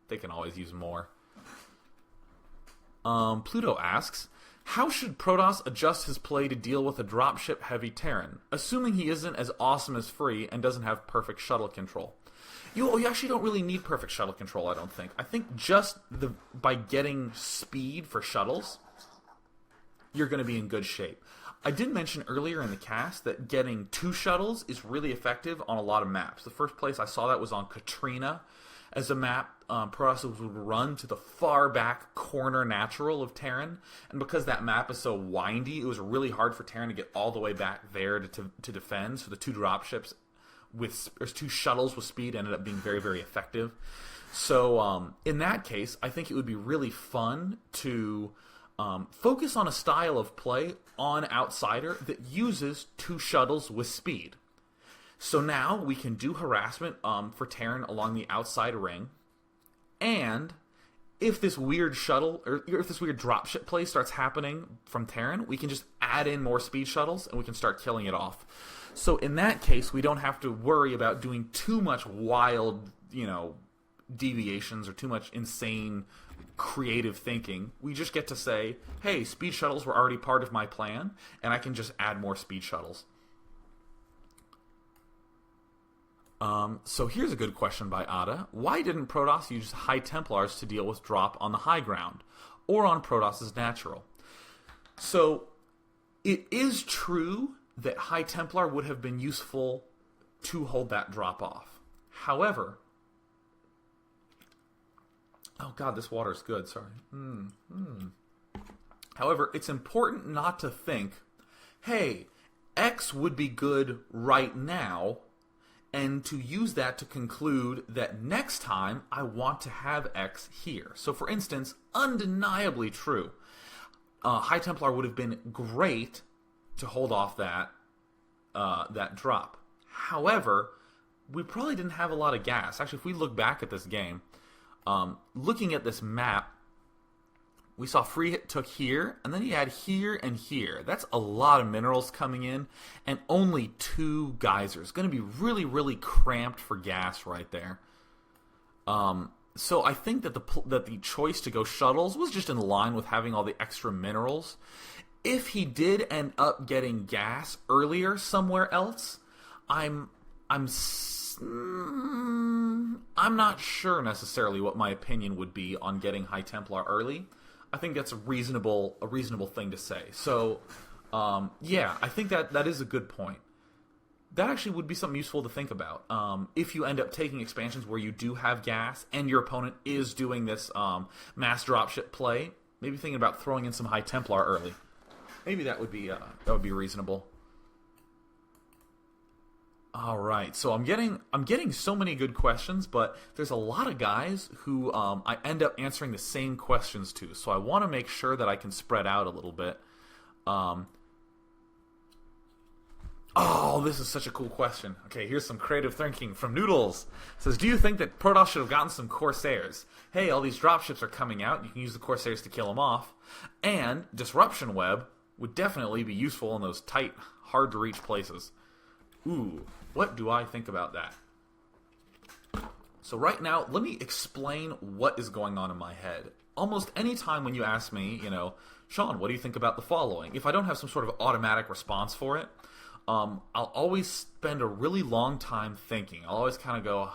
They can always use more. Pluto asks, how should Protoss adjust his play to deal with a dropship heavy Terran, assuming he isn't as awesome as Free and doesn't have perfect shuttle control? You actually don't really need perfect shuttle control, I don't think. I think just by getting speed for shuttles, you're going to be in good shape. I did mention earlier in the cast that getting 2 shuttles is really effective on a lot of maps. The first place I saw that was on Katrina. As a map, Protoss would run to the far back corner natural of Terran, and because that map is so windy, it was really hard for Terran to get all the way back there to defend. So the 2 dropships there's 2 shuttles with speed ended up being very, very effective. So in that case, I think it would be really fun to focus on a style of play on Outsider that uses 2 shuttles with speed. So now we can do harassment for Terran along the outside ring, and if this weird shuttle, or if this weird dropship play starts happening from Terran, we can just add in more speed shuttles and we can start killing it off. So in that case, we don't have to worry about doing too much wild, deviations or too much insane creative thinking. We just get to say, hey, speed shuttles were already part of my plan, and I can just add more speed shuttles. So here's a good question by Ada. Why didn't Protoss use High Templars to deal with drop on the high ground, or on Protoss's natural? So it is true that High Templar would have been useful to hold that drop off. However, oh god, this water's good, sorry. However, it's important not to think, hey, X would be good right now, and to use that to conclude that next time I want to have X here. So for instance, undeniably true, High Templar would have been great to hold off that drop. However, we probably didn't have a lot of gas. Actually, if we look back at this game, looking at this map, we saw Free hit took here, and then he had here and here. That's a lot of minerals coming in, and only 2 geysers. Going to be really, really cramped for gas right there. So I think that the choice to go shuttles was just in line with having all the extra minerals. If he did end up getting gas earlier somewhere else, I'm not sure necessarily what my opinion would be on getting High Templar early. I think that's a reasonable thing to say. So, yeah, I think that is a good point. That actually would be something useful to think about. If you end up taking expansions where you do have gas and your opponent is doing this mass dropship play, maybe thinking about throwing in some High Templar early. Maybe that would be reasonable. All right, so I'm getting so many good questions, but there's a lot of guys who I end up answering the same questions to. So I want to make sure that I can spread out a little bit. Oh, this is such a cool question. Okay, here's some creative thinking from Noodles. It says, do you think that Protoss should have gotten some Corsairs? Hey, all these dropships are coming out. You can use the Corsairs to kill them off. And Disruption Web would definitely be useful in those tight, hard-to-reach places. Ooh, what do I think about that? So right now, let me explain what is going on in my head. Almost any time when you ask me, Sean, what do you think about the following? If I don't have some sort of automatic response for it, I'll always spend a really long time thinking. I'll always kind of go,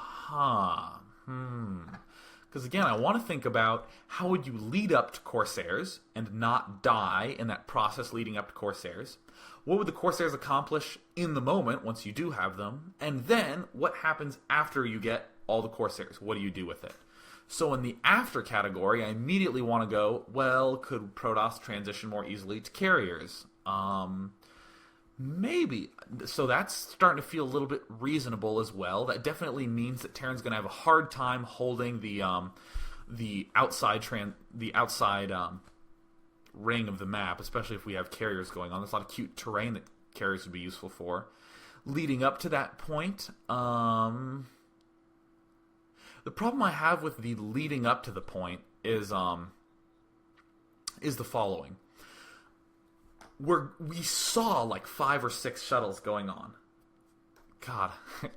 Because again, I want to think about how would you lead up to Corsairs and not die in that process leading up to Corsairs? What would the Corsairs accomplish in the moment once you do have them? And then, what happens after you get all the Corsairs? What do you do with it? So in the after category, I immediately want to go, well, could Protoss transition more easily to carriers? Maybe. So that's starting to feel a little bit reasonable as well. That definitely means that Terran's going to have a hard time holding the outside ring of the map, especially if we have carriers going on. There's a lot of cute terrain that carriers would be useful for. Leading up to that point, the problem I have with the leading up to the point is the following. We saw like 5 or 6 shuttles going on. God,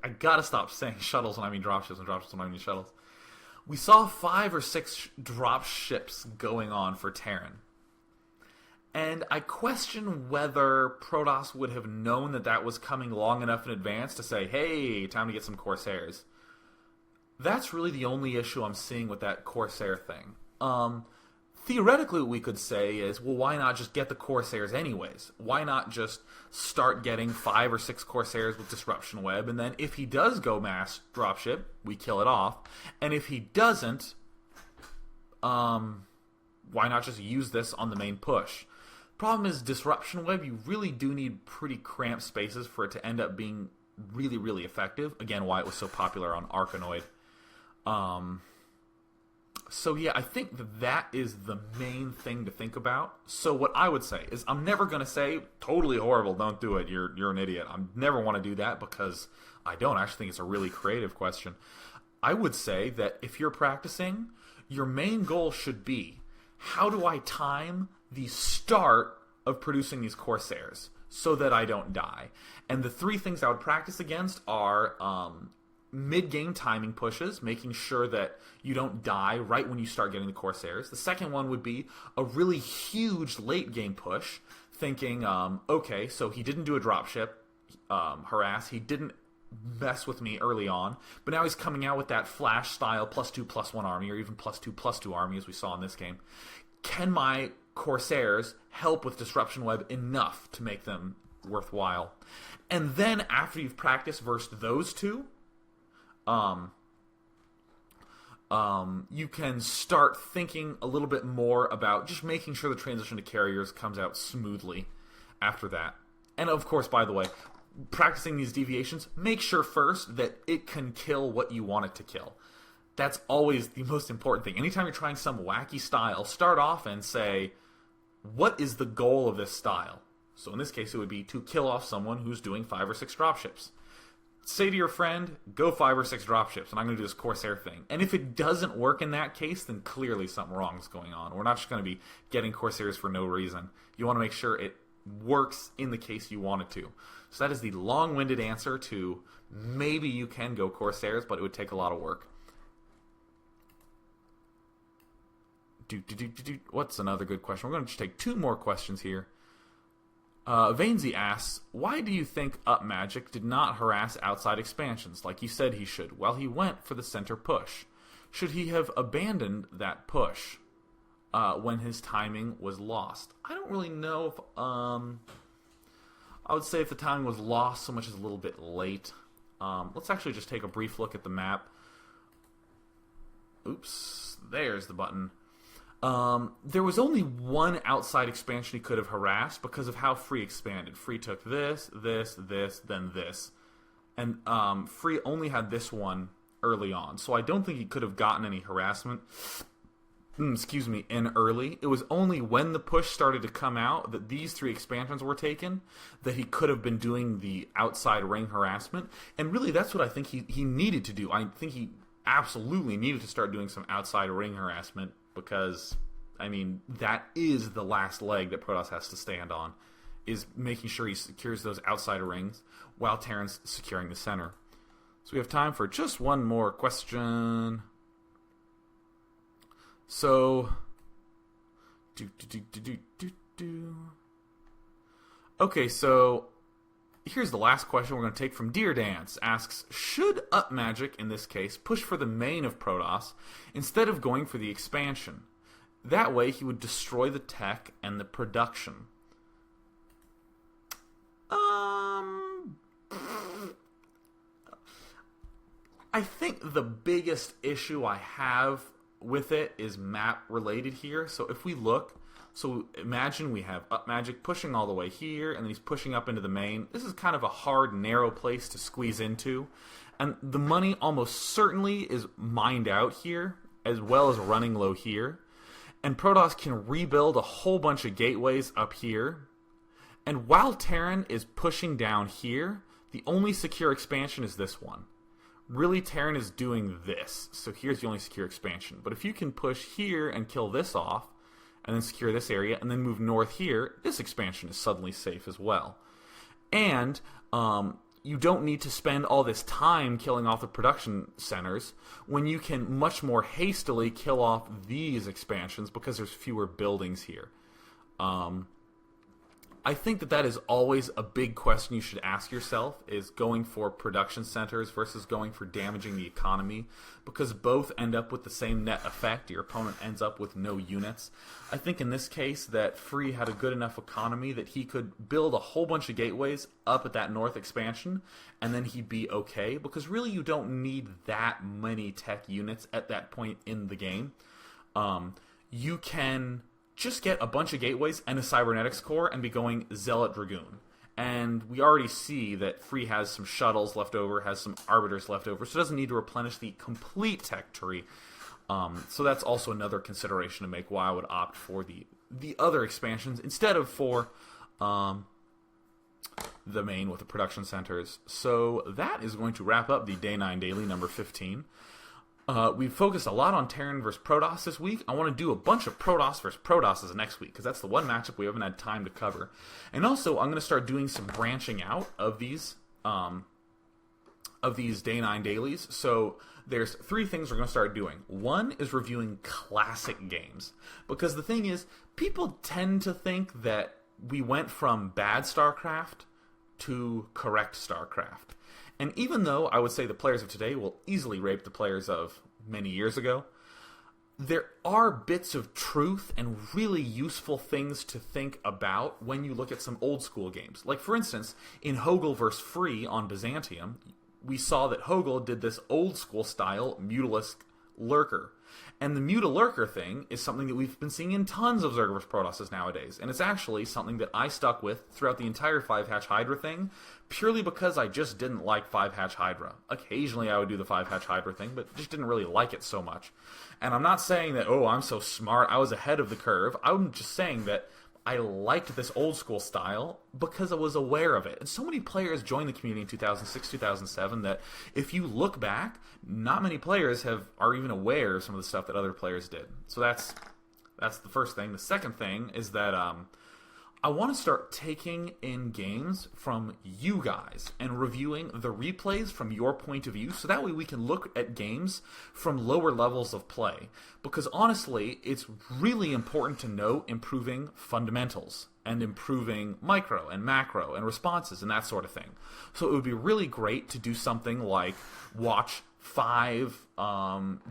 I gotta stop saying shuttles when I mean dropships and dropships when I mean shuttles. We saw 5 or 6 dropships going on for Terran. And I question whether Protoss would have known that that was coming long enough in advance to say, hey, time to get some Corsairs. That's really the only issue I'm seeing with that Corsair thing. Theoretically, what we could say is, well, why not just get the Corsairs anyways? Why not just start getting 5 or 6 Corsairs with Disruption Web, and then if he does go mass dropship, we kill it off. And if he doesn't, why not just use this on the main push? Problem is, Disruption Web, you really do need pretty cramped spaces for it to end up being really, really effective. Again, why it was so popular on Arkanoid. So yeah, I think that is the main thing to think about. So what I would say is, I'm never going to say, totally horrible, don't do it, you're an idiot. I never want to do that because I don't. I actually think it's a really creative question. I would say that if you're practicing, your main goal should be, how do I time the start of producing these Corsairs so that I don't die? And the 3 things I would practice against are mid-game timing pushes, making sure that you don't die right when you start getting the Corsairs. The second one would be a really huge late-game push, thinking, okay, so he didn't do a dropship, harass, he didn't mess with me early on, but now he's coming out with that flash-style +2/+1 army, or even +2/+2 army, as we saw in this game. Can my Corsairs help with Disruption Web enough to make them worthwhile? And then, after you've practiced versus those 2, you can start thinking a little bit more about just making sure the transition to carriers comes out smoothly after that. And of course, by the way, practicing these deviations, make sure first that it can kill what you want it to kill. That's always the most important thing. Anytime you're trying some wacky style, start off and say, what is the goal of this style? So in this case, it would be to kill off someone who's doing 5 or 6 dropships. Say to your friend, go 5 or 6 dropships, and I'm going to do this Corsair thing. And if it doesn't work in that case, then clearly something wrong is going on. We're not just going to be getting Corsairs for no reason. You want to make sure it works in the case you want it to. So that is the long-winded answer to maybe you can go Corsairs, but it would take a lot of work. What's another good question? We're going to just take 2 more questions here. Vainsy asks, why do you think Upmagic did not harass outside expansions like you said he should, while he went for the center push? Should he have abandoned that push when his timing was lost? I don't really know if... I would say if the timing was lost so much as a little bit late. Let's actually just take a brief look at the map. Oops, there's the button. There was only one outside expansion he could have harassed because of how Free expanded. Free took this, then this. And Free only had this one early on. So I don't think he could have gotten any harassment in early. It was only when the push started to come out that these 3 expansions were taken that he could have been doing the outside ring harassment. And really that's what I think he needed to do. I think he absolutely needed to start doing some outside ring harassment, because, I mean, that is the last leg that Protoss has to stand on, is making sure he secures those outside rings while Terran's securing the center. So we have time for just one more question. So, okay, so here's the last question we're going to take from Deer Dance. Asks, should Upmagic, in this case, push for the main of Protoss instead of going for the expansion? That way he would destroy the tech and the production. I think the biggest issue I have with it is map related here. So if we look, So imagine we have Upmagic pushing all the way here, and then he's pushing up into the main. This is kind of a hard, narrow place to squeeze into. And the money almost certainly is mined out here, as well as running low here. And Protoss can rebuild a whole bunch of gateways up here. And while Terran is pushing down here, the only secure expansion is this one. Really, Terran is doing this. So here's the only secure expansion. But if you can push here and kill this off, and then secure this area, and then move north here, this expansion is suddenly safe as well. And you don't need to spend all this time killing off the production centers when you can much more hastily kill off these expansions because there's fewer buildings here. I think that is always a big question you should ask yourself, is going for production centers versus going for damaging the economy, because both end up with the same net effect. Your opponent ends up with no units. I think in this case that Free had a good enough economy that he could build a whole bunch of gateways up at that north expansion, and then he'd be okay, because really you don't need that many tech units at that point in the game. You can just get a bunch of gateways and a cybernetics core and be going Zealot Dragoon. And we already see that Free has some shuttles left over, has some arbiters left over, so it doesn't need to replenish the complete tech tree. So that's also another consideration to make why I would opt for the other expansions instead of for the main with the production centers. So that is going to wrap up the Day 9 Daily number 15. We've focused a lot on Terran versus Protoss this week. I want to do a bunch of Protoss versus Protosses next week, because that's the one matchup we haven't had time to cover. And also, I'm going to start doing some branching out of these Day 9 Dailies. So there's 3 things we're going to start doing. One is reviewing classic games, because the thing is, people tend to think that we went from bad StarCraft to correct StarCraft. And even though I would say the players of today will easily rape the players of many years ago, there are bits of truth and really useful things to think about when you look at some old school games. Like, for instance, in Hogel vs. Free on Byzantium, we saw that Hogel did this old school style Mutalisk Lurker. And the Mutalurker thing is something that we've been seeing in tons of Zerg vs. Protosses nowadays. And it's actually something that I stuck with throughout the entire 5-hatch Hydra thing, purely because I just didn't like 5-hatch Hydra. Occasionally I would do the 5-hatch Hydra thing, but just didn't really like it so much. And I'm not saying that, oh, I'm so smart, I was ahead of the curve. I'm just saying that I liked this old school style because I was aware of it. And so many players joined the community in 2006, 2007 that if you look back, not many players are even aware of some of the stuff that other players did. So that's the first thing. The second thing is that I want to start taking in games from you guys and reviewing the replays from your point of view, so that way we can look at games from lower levels of play. Because honestly, it's really important to know improving fundamentals and improving micro and macro and responses and that sort of thing. So it would be really great to do something like watch 5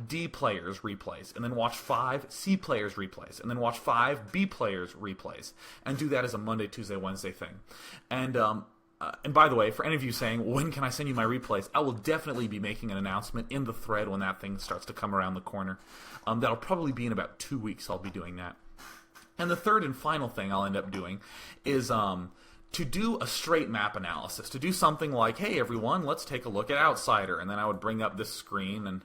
D players replays, and then watch 5 C players replays, and then watch 5 B players replays, and do that as a Monday, Tuesday, Wednesday thing. And by the way, for any of you saying, when can I send you my replays, I will definitely be making an announcement in the thread when that thing starts to come around the corner. That'll probably be in about 2 weeks I'll be doing that. And the third and final thing I'll end up doing is to do a straight map analysis, to do something like, hey everyone, let's take a look at Outsider, and then I would bring up this screen and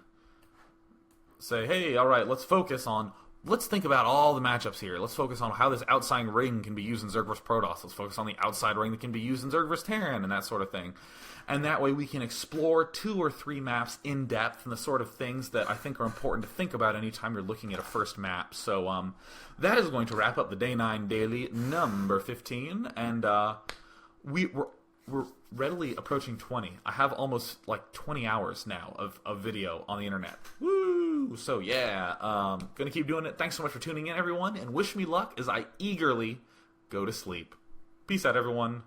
say, hey, alright, let's think about all the matchups here. Let's focus on how this outside ring can be used in Zerg vs. Protoss. Let's focus on the outside ring that can be used in Zerg vs. Terran and that sort of thing. And that way we can explore 2 or 3 maps in depth and the sort of things that I think are important to think about anytime you're looking at a first map. So that is going to wrap up the Day 9 Daily number 15. And we're readily approaching 20. I have almost like 20 hours now of video on the internet. Woo! So yeah, gonna keep doing it. Thanks so much for tuning in, everyone, and wish me luck as I eagerly go to sleep. Peace out, everyone.